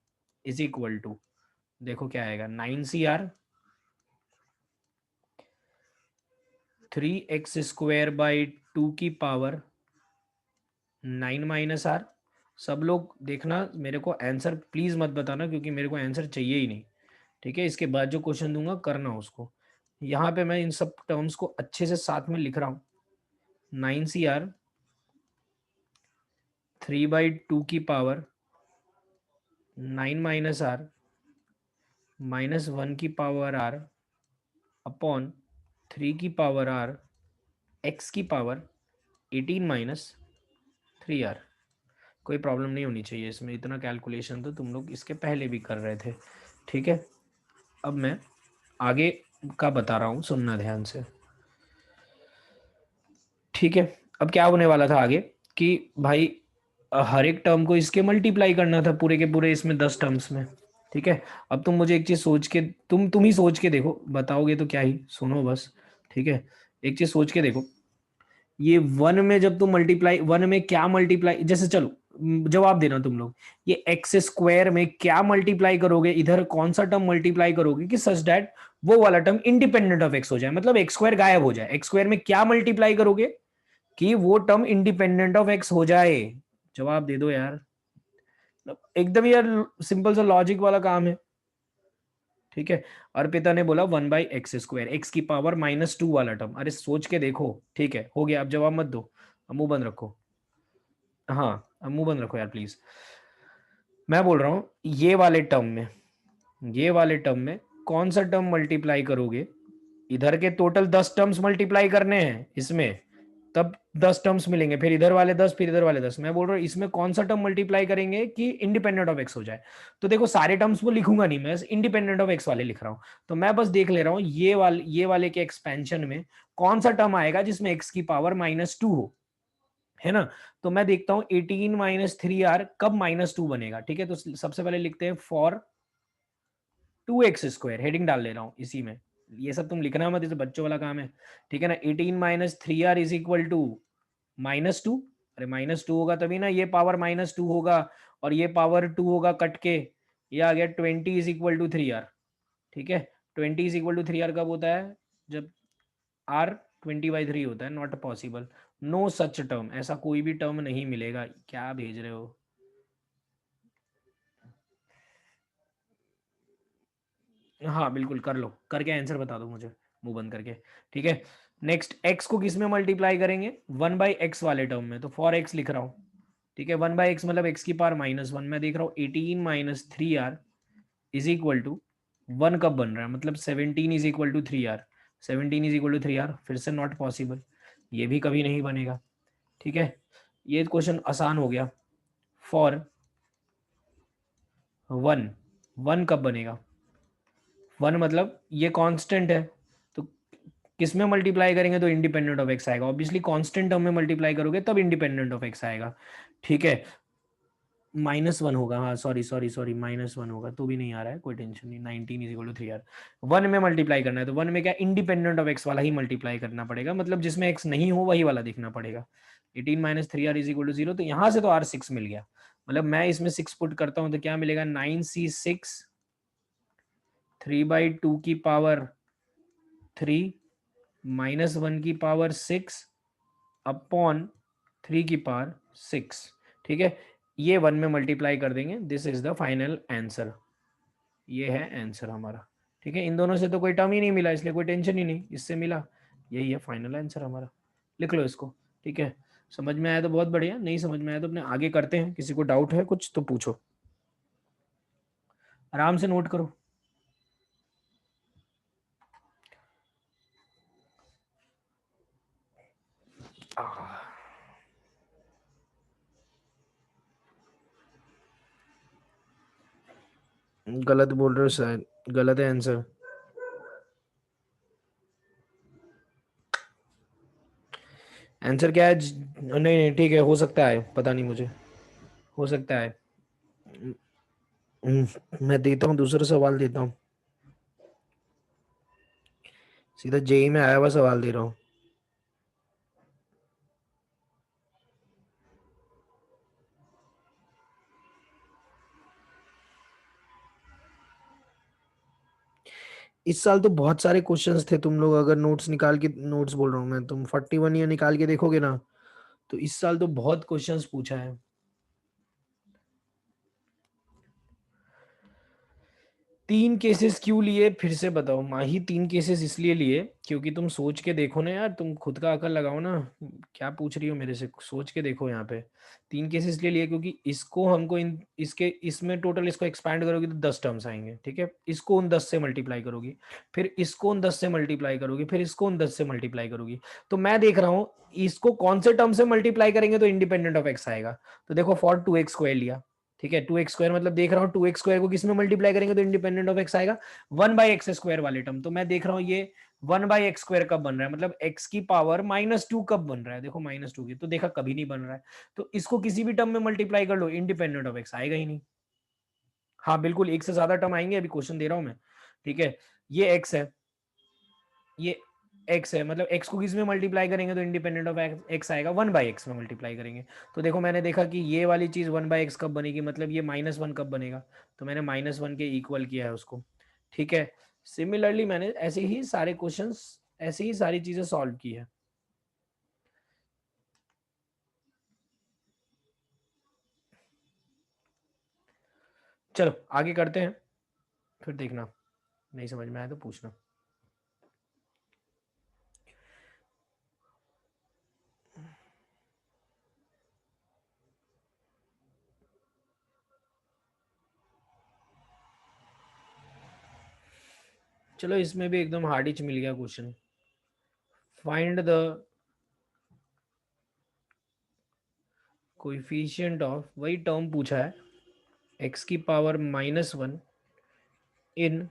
is equal to, देखो क्या आएगा, 9cr 3x स्क्वायर बाई 2 की पावर 9 माइनस आर। सब लोग देखना, मेरे को आंसर प्लीज मत बताना क्योंकि मेरे को आंसर चाहिए ही नहीं, ठीक है। इसके बाद जो क्वेश्चन दूंगा करना उसको। यहाँ पे मैं इन सब टर्म्स को अच्छे से साथ में लिख रहा हूँ, 9cr 3/2 की पावर 9 माइनस आर माइनस 1 की पावर आर अपॉन 3 की पावर आर एक्स की पावर 18 माइनस 3r। कोई प्रॉब्लम नहीं होनी चाहिए इसमें, इतना कैलकुलेशन तो तुम लोग इसके पहले भी कर रहे थे, ठीक है। अब मैं आगे का बता रहा हूँ, सुनना ध्यान से, ठीक है। अब क्या होने वाला था आगे कि भाई हर एक टर्म को इसके मल्टीप्लाई करना था पूरे के पूरे इसमें 10 टर्म्स में, ठीक है। अब तुम मुझे एक चीज सोच के, तुम ही सोच के देखो, बताओगे तो क्या ही, सुनो बस, ठीक है। एक चीज सोच के देखो, ये वन में जब तुम मल्टीप्लाई, वन में क्या मल्टीप्लाई, जैसे चलो जवाब देना तुम लोग, ये एक्स स्क्वायर में क्या मल्टीप्लाई करोगे, इधर कौन सा टर्म मल्टीप्लाई करोगे कि सच दैट वो वाला टर्म इंडिपेंडेंट ऑफ एक्स हो जाए, मतलब एक्स स्क्वायर गायब हो जाए, एक्स स्क्वायर में क्या मल्टीप्लाई करोगे कि वो टर्म इंडिपेंडेंट ऑफ एक्स हो जाए। जवाब दे दो यार, एकदम यार सिंपल सा लॉजिक वाला काम है, ठीक है। और पिता ने बोला 1/x स्क्वायर, एक्स की पावर -2 वाला टर्म, अरे सोच के देखो, ठीक है, हो गया, अब जवाब मत दो, अब मुंह बंद रखो। हाँ, अब मुंह बंद रखो यार प्लीज। मैं बोल रहा हूं ये वाले टर्म में, ये वाले टर्म में कौन सा टर्म मल्टीप्लाई करोगे, इधर के टोटल 10 टर्म्स मल्टीप्लाई करने हैं इसमें, तब 10 टर्म्स मिलेंगे, फिर इधर वाले 10, फिर इधर वाले 10। मैं बोल रहा हूँ इसमें कौन सा टर्म मल्टीप्लाई करेंगे कि इंडिपेंडेंट ऑफ एक्स हो जाए। तो देखो सारे टर्म्स वो लिखूंगा नहीं मैं, इंडिपेंडेंट ऑफ एक्स वाले लिख रहा हूँ। तो मैं बस देख ले रहा हूँ ये वाले के एक्सपेंशन में कौन सा टर्म आएगा जिसमें एक्स की पावर -2 हो, है ना। तो मैं देखता हूँ 18 माइनस 3r कब -2 बनेगा, ठीक है। तो सबसे पहले लिखते हैं फॉर 2x स्क्वायर, हेडिंग डाल ले रहा हूँ इसी में, ये सब तुम लिखना मत, ये तो बच्चों वाला काम है, ठीक है ना। 18 minus 3r is equal to -2, अरे -2 होगा तभी ना, ये पावर -2 होगा और ये पावर 2 होगा कट के, ये आ गया 20 इज इक्वल टू 3r, ठीक है। 20 इज इक्वल टू 3r कब होता है, जब r 20/3 होता है, not possible, no such term, ऐसा कोई भी टर्म नहीं मिलेगा, क्या भेज रहे हो। हाँ बिल्कुल कर लो, करके आंसर बता दो मुझे मुंह बंद करके, ठीक है। नेक्स्ट एक्स को किस में मल्टीप्लाई करेंगे, 1/x वाले टर्म में, तो फॉर एक्स लिख रहा हूँ, ठीक है। 1/x मतलब एक्स की पावर -1, मैं देख रहा हूँ 18 minus 3r is equal to 1 कब बन रहा है, मतलब 17 is equal to 3r, 17 is equal to 3r, फिर से नॉट पॉसिबल, ये भी कभी नहीं बनेगा, ठीक है। ये क्वेश्चन आसान हो गया। फॉर 1, 1 कब बनेगा, 1 मतलब ये कांस्टेंट है, तो किस में मल्टीप्लाई करेंगे तो इंडिपेंडेंट ऑफ एक्स आएगा, ऑब्वियसली कांस्टेंट टर्म में मल्टीप्लाई करोगे तब इंडिपेंडेंट ऑफ एक्स आएगा, ठीक है। -1 होगा, हाँ सॉरी सॉरी सॉरी, -1 होगा, तो भी नहीं आ रहा है, कोई टेंशन नहीं, 19 इज इक्वल टू 3r, 1 में मल्टीप्लाई करना है, तो 1 में क्या इंडिपेंडेंट ऑफ एक्स वाला ही मल्टीप्लाई करना पड़ेगा, मतलब जिसमें एक्स नहीं हो वही वाला देखना पड़ेगा। 18 minus 3r is equal to 0, तो यहाँ से तो r 6 मिल गया, मतलब मैं इसमें 6 पुट करता हूँ तो क्या मिलेगा, 9c6 3/2 की पावर 3 -1 की पावर 6 अपॉन 3 की पावर 6, ठीक है। ये 1 में मल्टीप्लाई कर देंगे, this is the final answer, ये है आंसर हमारा, ठीक है। इन दोनों से तो कोई टर्म ही नहीं मिला इसलिए कोई टेंशन ही नहीं, इससे मिला, यही है फाइनल आंसर हमारा, लिख लो इसको, ठीक है। समझ में आया तो बहुत बढ़िया, नहीं समझ में आया तो अपने आगे करते हैं, किसी को डाउट है कुछ तो पूछो, आराम से नोट करो। गलत बोल रहे हो शायद, गलत है आंसर। आंसर क्या है नहीं नहीं ठीक है, हो सकता है, पता नहीं मुझे, हो सकता है। मैं देता हूँ दूसरा सवाल देता हूँ, सीधा जेई में आया हुआ सवाल दे रहा हूँ। इस साल तो बहुत सारे क्वेश्चंस थे, तुम लोग अगर नोट्स निकाल के, नोट्स बोल रहा हूँ मैं, तुम 41 ईयर निकाल के देखोगे ना, तो इस साल तो बहुत क्वेश्चंस पूछा है। तीन केसेस क्यों लिए फिर से बताओ माही? तीन केसेस इसलिए लिए क्योंकि तुम सोच के देखो ना यार, तुम खुद का अकल लगाओ ना, क्या पूछ रही हो मेरे से, सोच के देखो यहाँ पे। तीन केसेस इसलिए लिए क्योंकि इसको हमको इन इसके इसमें टोटल इसको एक्सपैंड करोगी तो 10 टर्म्स आएंगे, ठीक है। इसको उन 10 से मल्टीप्लाई करोगी, फिर इसको उन 10 से मल्टीप्लाई करोगी, फिर इसको उन 10 से मल्टीप्लाई करोगी। तो मैं देख रहा हूँ इसको कौन से टर्म से मल्टीप्लाई करेंगे तो इंडिपेंडेंट ऑफ एक्स आएगा। तो देखो फॉर 2x² लिया, ठीक है। 2x² मतलब देख रहा हूँ 2x² को किस में मल्टीप्लाई करेंगे तो इंडिपेंडेंट ऑफ एक्स आएगा, 1/x² वाले टर्म। तो मैं देख रहा हूँ ये 1/x² कब बन रहा है, मतलब x की पावर -2 कब बन रहा है, देखो -2 की, तो देखा कभी नहीं बन रहा है। तो इसको किसी भी टर्म में मल्टीप्लाई कर लो, इंडिपेंडेंट ऑफ एक्स आएगा ही नहीं। हाँ बिल्कुल, एक से ज्यादा टर्म आएंगे, अभी क्वेश्चन दे रहा हूं मैं, ठीक है। ये x है, ये x है, मतलब x को किस में मल्टीप्लाई करेंगे तो इंडिपेंडेंट ऑफ x आएगा, 1/x में मल्टीप्लाई करेंगे। तो देखो मैंने देखा कि ये वाली चीज 1/x कब बनेगी, मतलब ये -1 कब बनेगा, तो मैंने -1 के इक्वल किया है उसको, ठीक है। सिमिलरली मैंने ऐसे ही सारे क्वेश्चंस, ऐसे ही सारी चीजें सॉल्व की है। चलो आगे करते हैं, फिर देखना नहीं समझ में आया तो पूछना। चलो इसमें भी एकदम हार्ड मिल गया question. Find the coefficient of, वही टर्म पूछा है, x की पावर -1 इन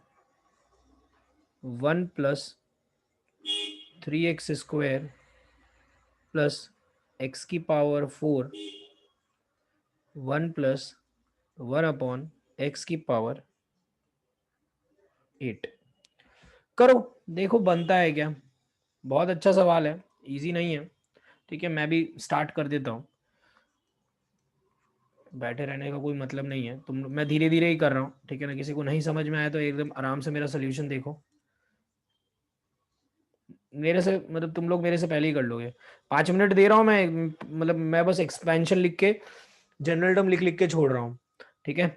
1 + 3x² प्लस x की पावर 4, 1 + 1/x⁸ करो, देखो बनता है क्या। बहुत अच्छा सवाल है, इजी नहीं है, ठीक है। मैं भी स्टार्ट कर देता हूँ, बैठे रहने का कोई मतलब नहीं है, तुम, मैं धीरे धीरे ही कर रहा हूँ, ठीक है ना। किसी को नहीं समझ में आया तो एकदम आराम से मेरा सोल्यूशन देखो, मेरे से मतलब तुम लोग मेरे से पहले ही कर लोगे। 5 मिनट दे रहा हूँ मैं, मतलब मैं बस एक्सपेंशन लिख के, जनरल टर्म लिख लिख के छोड़ रहा हूँ, ठीक है।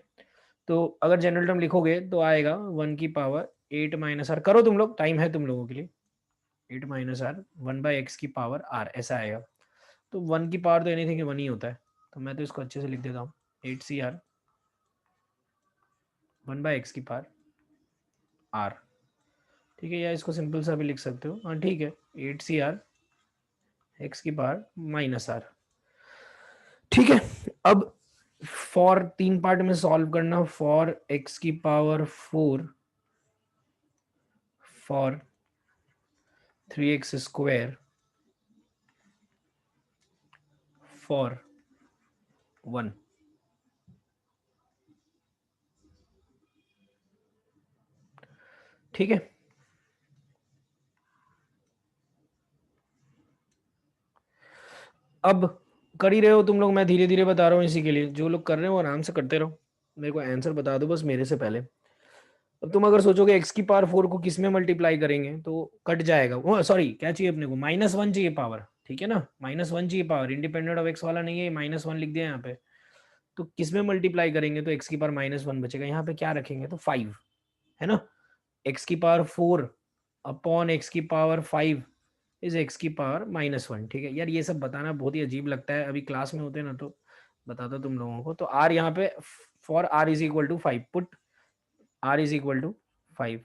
तो अगर जनरल टर्म लिखोगे तो आएगा 1 की पावर 8 - r, करो तुम लोग, टाइम है तुम लोगों के लिए। 8 - r 1/x⁴ ऐसा आएगा। तो 1 की पावर तो एनीथिंग 1 ही होता है, तो मैं तो इसको अच्छे से लिख देता हूँ, 8 CR 1/x⁴, ठीक है। या इसको सिंपल सा भी लिख सकते हो, हाँ ठीक है, 8 CR x⁻⁻r, ठीक है। अब फॉर 3 पार्ट में सॉल्व करना, for x⁴, for 3x², for 1, ठीक है। अब कर ही रहे हो तुम लोग, मैं धीरे धीरे बता रहा हूँ, इसी के लिए जो लोग कर रहे हो आराम से करते रहो, मेरे को आंसर बता दो बस मेरे से पहले। अब तुम अगर सोचोगे x⁴ को किस में मल्टीप्लाई करेंगे तो कट जाएगा, वो सॉरी क्या चाहिए अपने को, -1 चाहिए पावर, ठीक है ना। -1 चाहिए पावर, इंडिपेंडेंट ऑफ एक्स वाला नहीं है, -1 लिख दिया यहाँ पे। तो किस में मल्टीप्लाई करेंगे तो x⁻−1 बचेगा, यहाँ पे क्या रखेंगे तो 5, है ना। x⁴ upon x⁴ is x⁻−1, ठीक है। यार ये सब बताना बहुत ही अजीब लगता है, अभी क्लास में होते ना तो बताता तुम लोगों को। तो r यहाँ पे, फॉर r = 5, पुट r = 5,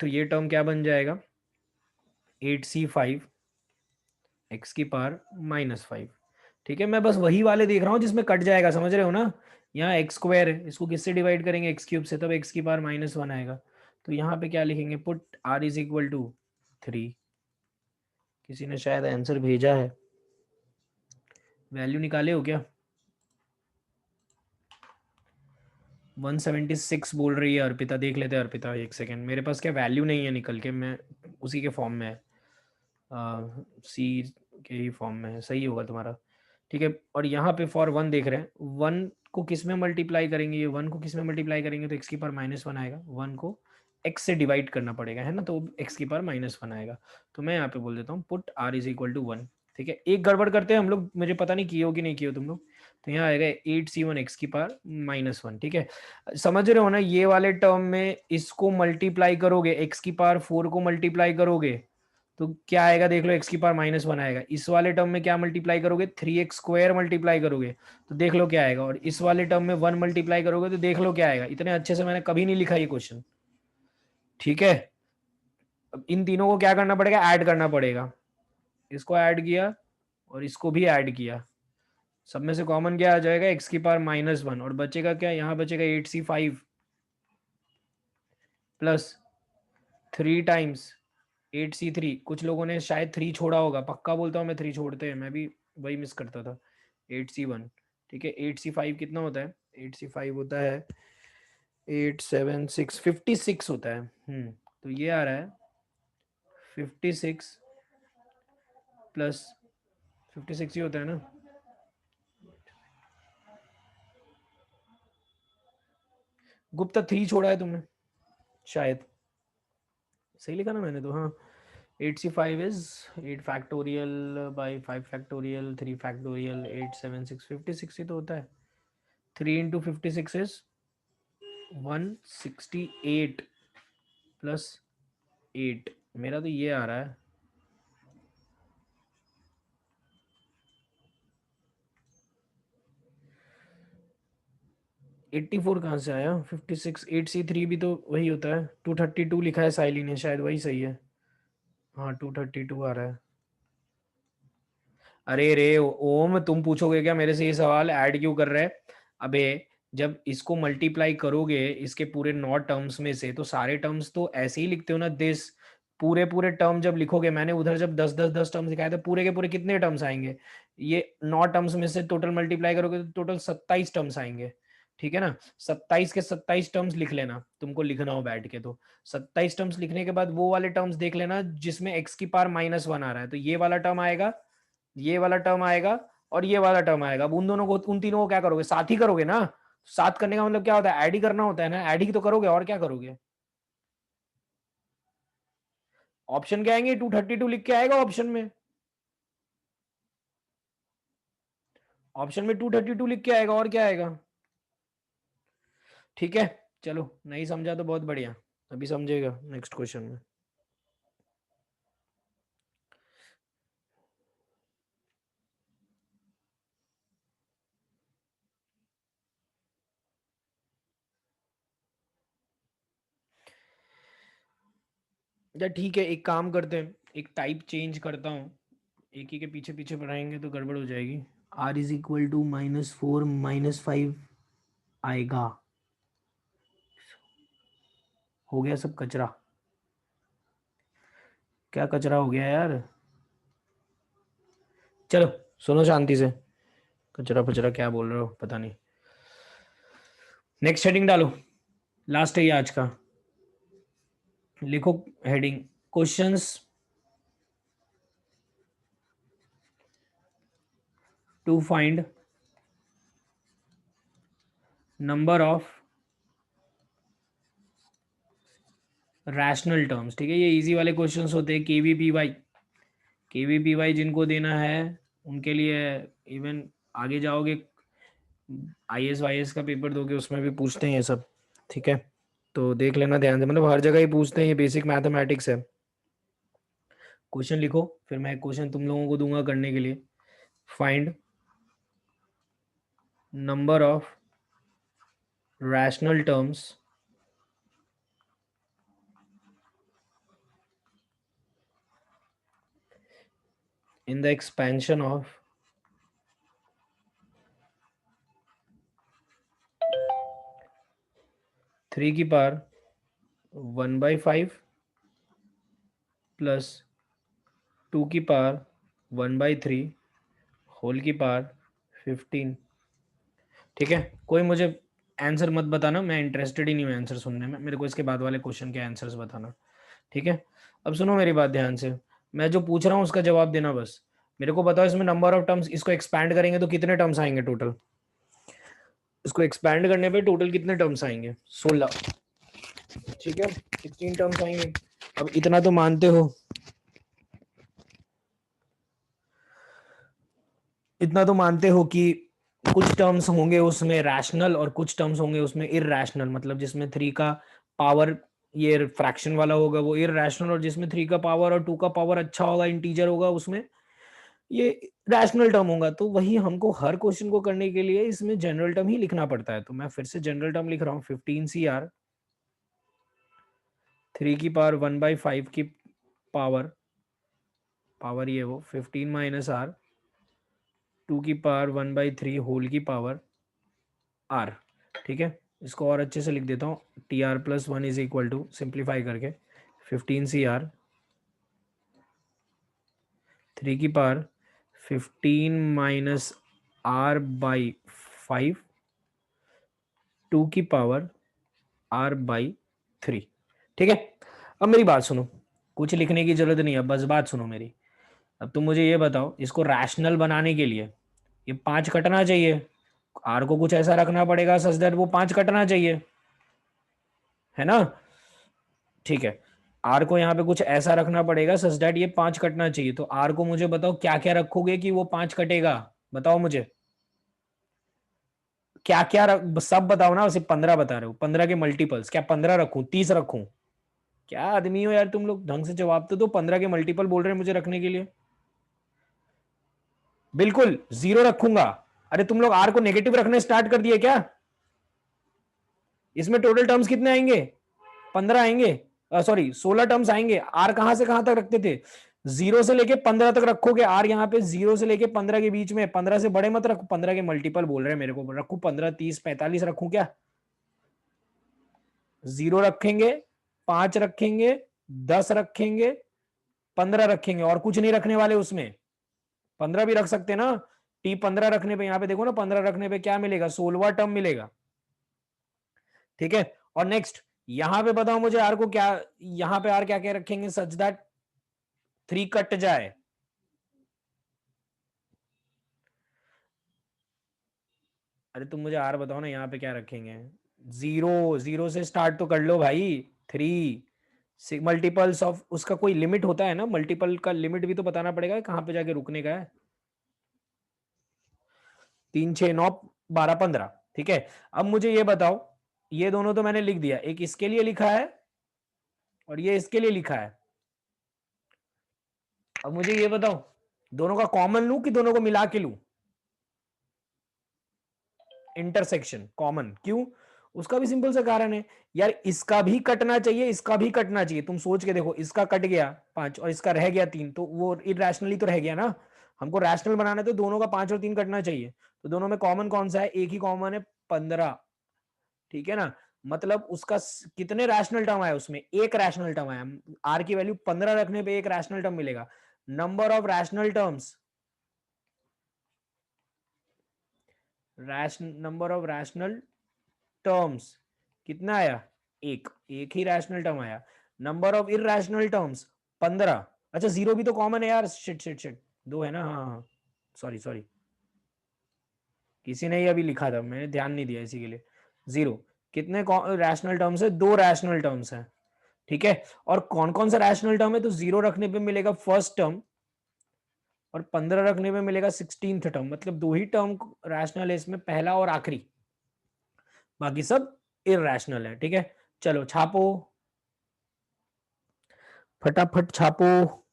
तो ये टर्म क्या बन जाएगा, 8c5 x⁻−5, ठीक है, मैं बस वही वाले देख रहा हूँ जिसमें कट जाएगा, समझ रहे हो ना। यहाँ एक्स स्क्वायर है, इसको किससे डिवाइड करेंगे, एक्स क्यूब से, तब एक्स की पावर -1 आएगा। तो यहाँ पे क्या लिखेंगे, put r is equal to 3। किसी ने शायद आंसर भेजा है, वैल्यू निकाले हो क्या। 176 बोल रही है अर्पिता, देख लेते हैं अर्पिता, एक सेकेंड, मेरे पास क्या वैल्यू नहीं है निकल के, मैं उसी के फॉर्म में है, सी के ही फॉर्म में है, सही होगा तुम्हारा। ठीक है, और यहाँ पे फॉर 1 देख रहे हैं, 1 को किस में मल्टीप्लाई करेंगे, ये 1 को किस में मल्टीप्लाई करेंगे, तो एक्स की पावर -1 आएगा, 1 को एक्स से डिवाइड करना पड़ेगा, है ना, तो एक्स की पावर -1 आएगा। तो मैं यहाँ पे बोल देता हूँ put r is equal to 1। ठीक है, एक गड़बड़ करते हैं हम लोग, मुझे पता नहीं किए हो कि नहीं किए हो तुम लोग। तो यहाँ आएगा 8c1 एक्स की पावर -1। ठीक है, समझ रहे हो ना, ये वाले टर्म में इसको मल्टीप्लाई करोगे, एक्स की पावर 4 को मल्टीप्लाई करोगे तो क्या आएगा देख लो, एक्स की पावर -1 आएगा। इस वाले टर्म में क्या मल्टीप्लाई करोगे, 3x स्क्वायर मल्टीप्लाई करोगे तो देख लो क्या आएगा, और इस वाले टर्म में 1 मल्टीप्लाई करोगे तो देख लो क्या आएगा। इतने अच्छे से मैंने कभी नहीं लिखा ये क्वेश्चन। ठीक है, अब इन तीनों को क्या करना पड़ेगा, ऐड करना पड़ेगा। इसको ऐड किया और इसको भी ऐड किया, सब में से कॉमन क्या आ जाएगा, एक्स की पावर -1, और बचेगा क्या, यहाँ बचेगा 8c5 प्लस 3 टाइम्स 8c3। कुछ लोगों ने शायद 3 छोड़ा होगा, पक्का बोलता हूँ मैं 3 छोड़ते हैं, मैं भी वही मिस करता था। 8c1, ठीक है, 8c5 कितना होता है, 8c5 होता है 8 7 6 56 होता है। तो ये आ रहा है 56 प्लस 56 ही होता है ना। गुप्ता 3 छोड़ा है तुमने शायद, सही लिखा ना मैंने तो, हाँ। 8c5 is 8 factorial by 5 factorial 3 factorial 8 7 6 56 ही तो होता है। 3 इंटू 56 इज 168 प्लस 8, मेरा तो ये आ रहा है। एट्टी फोर कहाँ से आया, 56 8c3 भी तो वही होता है। 232 लिखा है साइली ने, शायद वही सही है। हाँ 232 आ रहा है। अरे रे ओम, तुम पूछोगे क्या मेरे से ये सवाल, ऐड क्यों कर रहे हैं। अबे जब इसको मल्टीप्लाई करोगे इसके पूरे 9 टर्म्स में से, तो सारे टर्म्स तो ऐसे ही लिखते हो ना, दिस पूरे पूरे टर्म जब लिखोगे, मैंने उधर जब 10 टर्म्स दिखाए थे, पूरे के पूरे कितने टर्म्स आएंगे, ये 9 टर्म्स में से टोटल मल्टीप्लाई करोगे तो टोटल 27 टर्म्स आएंगे। ठीक है ना, 27 के 27 टर्म्स लिख लेना, तुमको लिखना हो बैठ के तो। 27 टर्म्स लिखने के बाद वो वाले टर्म्स देख लेना जिसमें एक्स की पावर -1 आ रहा है, तो ये वाला टर्म आएगा, ये वाला टर्म आएगा, और ये वाला टर्म आएगा। अब उन दोनों को, उन तीनों को क्या करोगे, साथ ही करोगे ना। साथ करने का मतलब क्या होता है, ऐड ही करना होता है ना, ऐड ही तो करोगे, और क्या करोगे। ऑप्शन क्या आएंगे, 232 लिख के आएगा ऑप्शन में, ऑप्शन में 232 लिख के आएगा, और क्या आएगा। ठीक है, चलो नहीं समझा तो बहुत बढ़िया, अभी समझेगा नेक्स्ट क्वेश्चन में। या ठीक है, एक काम करते हैं, एक टाइप चेंज करता हूँ, एक ही के पीछे पीछे पढ़ाएंगे तो गड़बड़ हो जाएगी। r इज इक्वल टू -4 -5 आएगा, हो गया सब कचरा। क्या कचरा हो गया यार, चलो सुनो शांति से, कचरा फचरा क्या बोल रहे हो पता नहीं। नेक्स्ट हेडिंग डालो, लास्ट है ये आज का, लिखो heading, questions to find number of rational terms. ठीक है, ये इजी वाले क्वेश्चंस होते हैं, केवीपीवाई, केवीपीवाई जिनको देना है उनके लिए, इवन आगे जाओगे आईएएस वाईएएस का पेपर दोगे उसमें भी पूछते हैं ये सब। ठीक है, तो देख लेना ध्यान से, मतलब हर जगह ही पूछते हैं, ये बेसिक मैथमेटिक्स है। क्वेश्चन लिखो, फिर मैं क्वेश्चन तुम लोगों को दूंगा करने के लिए। Find number of rational terms in the expansion of 3 की पावर 1/5 प्लस 2 की पावर 1/3 होल की पावर 15। ठीक है, कोई मुझे आंसर मत बताना, मैं इंटरेस्टेड ही नहीं हूँ आंसर सुनने में, मेरे को इसके बाद वाले क्वेश्चन के आंसर्स बताना। ठीक है, अब सुनो मेरी बात ध्यान से, मैं जो पूछ रहा हूँ उसका जवाब देना बस। मेरे को बताओ इसमें नंबर ऑफ टर्म्स, इसको एक्सपैंड करेंगे तो कितने टर्म्स आएंगे टोटल? इसको एक्सपैंड करने पे टोटल कितने टर्म्स आएंगे? 16। ठीक है, 16 टर्म्स आएंगे। अब इतना तो मानते हो, इतना तो मानते हो कि कुछ टर्म्स होंगे उसमें रैशनल और कुछ टर्म्स होंगे उसमें इरैशनल, मतलब जिसमें 3 का पावर ये फ्रैक्शन वाला होगा वो इरैशनल, और जिसमें 3 का पावर और 2 का पावर अच्छा होगा, इंटीजर होगा, उसमें ये रैशनल टर्म होगा। तो वही हमको हर क्वेश्चन को करने के लिए इसमें जनरल टर्म ही लिखना पड़ता है। तो मैं फिर से जनरल टर्म लिख रहा हूँ, 15 CR 3 की पावर 1/5 की पावर, पावर ये वो 15 माइनस R 2 की पावर 1/3 होल की पावर R। ठीक है, इसको और अच्छे से लिख देता हूँ, TR+1 is equal to, simplify करके 15 CR 3 की पावर 15 माइनस R/5 2 की पावर R/3। ठीक है, अब मेरी बात सुनो, कुछ लिखने की जरूरत नहीं है, बस बात सुनो मेरी। अब तुम मुझे ये बताओ, इसको रैशनल बनाने के लिए ये 5 कटना चाहिए, आर को कुछ ऐसा रखना पड़ेगा सच दैट वो 5 कटना चाहिए, है ना? ठीक है, आर को यहाँ पे कुछ ऐसा रखना पड़ेगा सच दैट ये 5 कटना चाहिए। तो आर को मुझे बताओ क्या क्या रखोगे कि वो 5 कटेगा, बताओ मुझे क्या क्या सब बताओ ना, सिर्फ 15 बता रहे हो, 15 के मल्टीपल्स क्या 15 रखूं, 30 रखूं? क्या आदमी हो यार तुम लोग, ढंग से जवाब तो दो। 15 के मल्टीपल बोल रहे हैं मुझे रखने के लिए, बिल्कुल 0 रखूंगा। अरे तुम लोग आर को नेगेटिव रखने स्टार्ट कर दिए क्या? इसमें टोटल टर्म्स कितने आएंगे? 15 आएंगे, सॉरी 16 टर्म्स आएंगे। आर कहां से कहां तक रखते थे? 0 से लेके 15 तक रखोगे आर, यहाँ पे 0 से लेके 15 के बीच में, 15 से बड़े मत रखो, 15 के मल्टीपल बोल रहे हैं मेरे को, रखू 15, 30, 45 रखू क्या? 0 रखेंगे, 5 रखेंगे, 10 रखेंगे, 15 रखेंगे, और कुछ नहीं रखने वाले उसमें। 15 भी रख सकते ना, T15 रखने पे, यहाँ पे देखो ना 15 रखने पे क्या मिलेगा? 16वां टर्म मिलेगा। ठीक है, और नेक्स्ट यहां पे बताओ मुझे आर को क्या, यहां पे आर क्या क्या रखेंगे सच दैट 3 कट जाए? अरे तुम मुझे आर बताओ ना, यहाँ पे क्या रखेंगे? 0, 0 से स्टार्ट तो कर लो भाई। 3 मल्टीपल्स ऑफ, उसका कोई लिमिट होता है ना, मल्टीपल का लिमिट भी तो बताना पड़ेगा कहां पे जाके रुकने का है। 3, 6, 9, 12, 15। ठीक है, अब मुझे ये बताओ, ये दोनों तो मैंने लिख दिया, एक इसके लिए लिखा है और ये इसके लिए लिखा है। अब मुझे ये बताओ, दोनों का कॉमन लूं कि दोनों को मिला के लूं? इंटरसेक्शन कॉमन क्यों? उसका भी सिंपल सा कारण है यार, इसका भी कटना चाहिए, इसका भी कटना चाहिए। तुम सोच के देखो, इसका कट गया 5 और इसका रह गया 3, तो वो इरेशनली तो रह गया ना। हमको रैशनल बनाना है तो दोनों का 5 और 3 कटना चाहिए। तो दोनों में कॉमन कौन सा है? एक ही कॉमन है, 15। ठीक है ना, मतलब उसका कितने रैशनल टर्म आया उसमें? एक रैशनल टर्म आया। आर की वैल्यू 15 रखने पे एक रैशनल टर्म मिलेगा। Number of rational terms, number of rational terms कितना आया? एक, एक ही रैशनल टर्म आया। Number of irrational terms 15। अच्छा 0 भी तो कॉमन है यार, शिट शिट शिट, दो है ना, हाँ हाँ, सॉरी सॉरी, किसी ने ही अभी लिखा था, मैंने ध्यान नहीं दिया इसी के लिए। 0, कितने रैशनल टर्म्स है? दो रैशनल टर्म्स है। ठीक है, और कौन कौन सा रैशनल टर्म है? तो 0 रखने पे मिलेगा फर्स्ट टर्म, और 15 रखने पे मिलेगा 16th टर्म, मतलब दो ही टर्म रैशनल है इसमें, पहला और आखिरी, बाकी सब इरैशनल है। ठीक है, चलो छापो, फटाफट छापो।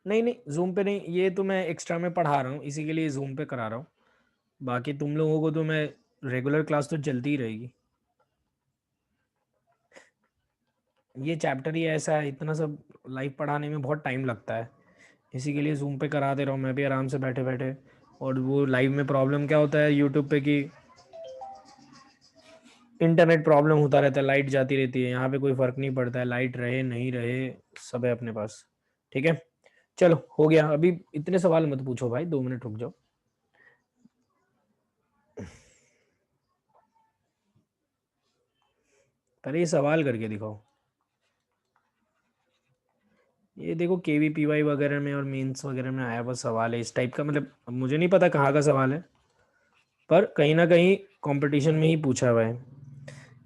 नहीं नहीं, जूम पे नहीं, ये तो मैं एक्स्ट्रा में पढ़ा रहा हूँ, इसी के लिए जूम पे करा रहा हूँ। बाकी तुम लोगों को तो मैं रेगुलर क्लास तो चलती ही रहेगी। ये चैप्टर ही ऐसा है, इतना सब लाइव पढ़ाने में बहुत टाइम लगता है, इसी के लिए जूम पे करा दे रहा हूँ मैं भी आराम से बैठे बैठे। और वो लाइव में प्रॉब्लम क्या होता है यूट्यूब पे कि इंटरनेट प्रॉब्लम होता रहता है, लाइट जाती रहती है। यहाँ पे कोई फ़र्क नहीं पड़ता है, लाइट रहे नहीं रहे सब है अपने पास। ठीक है, चलो हो गया। अभी इतने सवाल मत पूछो भाई, 2 मिनट रुक जाओ। पहले ये सवाल करके दिखाओ। ये देखो KVPY वगैरह में और मेंस वगैरह में आया हुआ सवाल है इस टाइप का, मतलब अब मुझे नहीं पता कहाँ का सवाल है, पर कहीं ना कहीं कंपटीशन में ही पूछा हुआ है।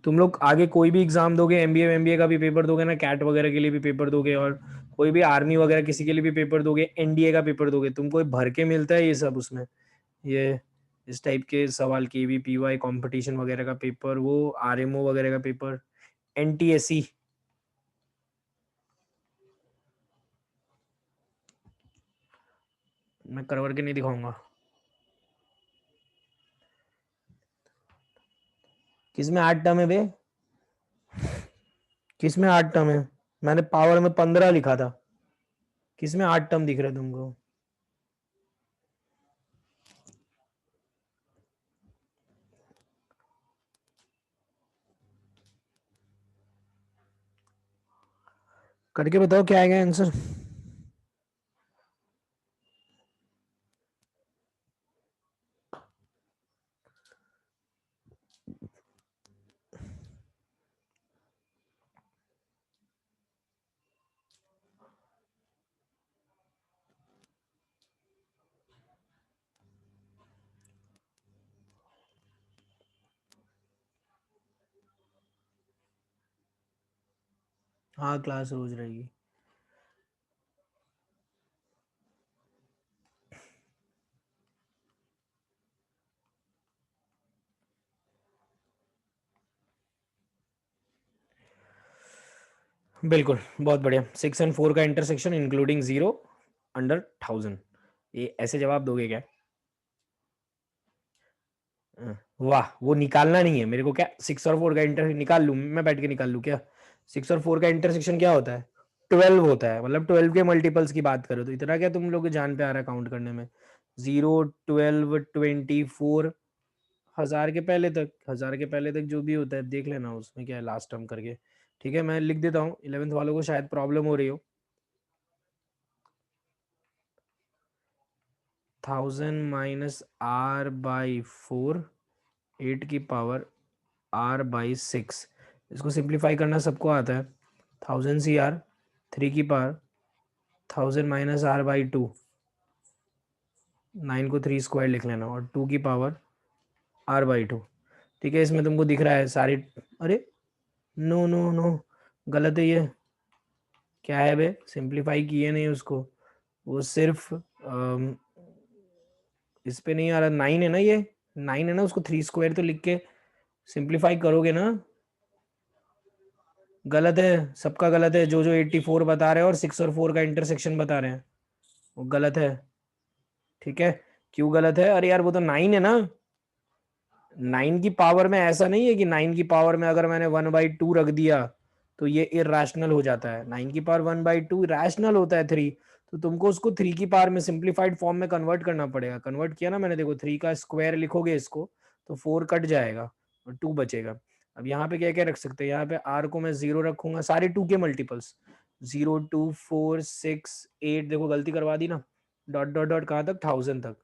तुम लोग आगे कोई भी एग्जाम दोगे, MBA का भी पेपर दोगे ना, कैट वगैरह के लिए भी पेपर दोगे, और कोई भी आर्मी वगैरह किसी के लिए भी पेपर दोगे, NDA का पेपर दोगे, तुमको भर के मिलता है ये सब उसमें। ये इस टाइप के सवाल, KVPY कंपटीशन वगैरह का पेपर, वो RMO वगैरह का पेपर, NTSE। मैं करवर के नहीं दिखाऊंगा। किसमें 8 टर्म है बे? किसमें 8 टर्म है? मैंने पावर में 15 लिखा था। किसमें 8 टर्म दिख रहे तुमको? करके बताओ क्या आएगा आंसर। हाँ क्लास रोज रहेगी। बिल्कुल, बहुत बढ़िया। 6 और 4 का इंटरसेक्शन इंक्लूडिंग 0 अंडर 1000, ये ऐसे जवाब दोगे क्या? वाह, वो निकालना नहीं है मेरे को क्या, 6 और 4 का इंटर निकाल लूँ मैं, बैठ के निकाल लूँ क्या? 6 और 4 का इंटरसेक्शन क्या होता है? 12 होता है, मतलब 12 के मल्टीपल्स की बात करो तो इतना क्या तुम लोग के जान पे आ रहा है काउंट करने में? 0, 12, 24, 1000 के पहले तक जो भी होता है देख लेना, उसमें क्या है लास्ट टर्म करके। ठीक है, मैं लिख देता हूँ, 11th वालों को शायद प्रॉब्लम हो रही हो। 1000 - R/4, 8 की पावर R/6। इसको सिंप्लीफाई करना सबको आता है। 1000 CR, 3 की पावर, 1000 - R/2, 9 को 3 स्क्वायर लिख लेना, और 2 की पावर R/2। ठीक है, इसमें तुमको दिख रहा है सारी, अरे नो नो नो, गलत है ये। क्या है बे, सिंप्लीफाई किए नहीं उसको, वो सिर्फ इस पे नहीं आ रहा, 9 है ना, ये 9 है ना, उसको 3 स्क्वायर तो लिख के सिंप्लीफाई करोगे ना। गलत है, सबका गलत है, जो जो 84 बता रहे हैं और 6 और 4 का इंटरसेक्शन बता रहे हैं वो गलत है। ठीक है, क्यों गलत है? अरे यार वो तो 9 है ना। 9 की पावर में ऐसा नहीं है कि 9 की पावर में अगर मैंने 1/2 रख दिया तो ये इरेशनल हो जाता है। 9 की पावर 1/2 रैशनल होता है 3। तो तुमको उसको 3 की पावर में सिंप्लीफाइड फॉर्म में कन्वर्ट करना पड़ेगा। कन्वर्ट किया ना मैंने, देखो 3 का स्क्वायर लिखोगे इसको तो 4 कट जाएगा और 2 बचेगा। अब यहाँ पे क्या क्या रख सकते हैं, यहाँ पे R को मैं 0 रखूंगा, सारे 2 के मल्टीपल्स, 0, 2, 4, 6, 8, देखो गलती करवा दी ना, डॉट डॉट डॉट कहाँ तक, 1000 तक।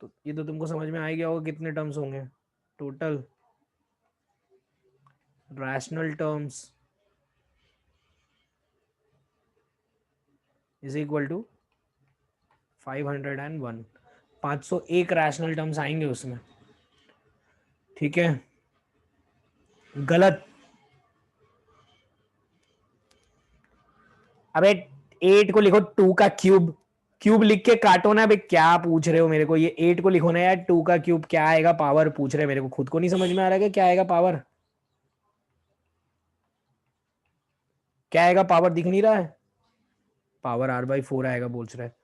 तो ये तो तुमको समझ में आ ही गया होगा कितने टर्म्स होंगे total. Rational terms is equal to 501। 501 rational terms आएंगे उसमें। ठीक है, गलत। अबे 8 को लिखो 2 का क्यूब, क्यूब लिख के काटो ना। भाई क्या पूछ रहे हो मेरे को, ये 8 को लिखो ना यार, 2 का क्यूब क्या आएगा पावर पूछ रहे हैं मेरे को, खुद को नहीं समझ में आ रहा है क्या आएगा पावर? क्या आएगा पावर दिख नहीं रहा है? पावर r/4 आएगा बोल रहा है।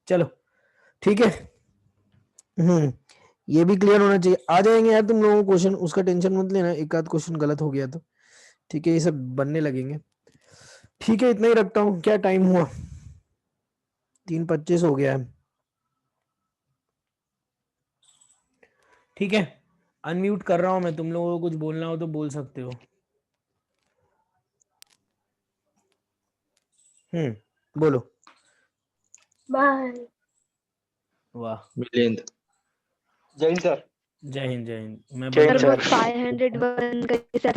चलो ठीक है, ये भी क्लियर होना चाहिए। आ जाएंगे यार तुम लोगों को क्वेश्चन, उसका टेंशन मत लेना, एक आध क्वेश्चन गलत हो गया तो ठीक है, ये सब बनने लगेंगे। ठीक है, इतना ही रखता हूँ। क्या टाइम हुआ? 3:25 हो गया है। ठीक है, अनम्यूट कर रहा हूं मैं, तुम लोगों को कुछ बोलना हो तो बोल सकते हो। बोलो। बाय। वाह, मिलिंद। जय हिंद सर। जय हिंद जय हिंद। मैं जय बंद हिंद सर वो कर सर। 501 कैसे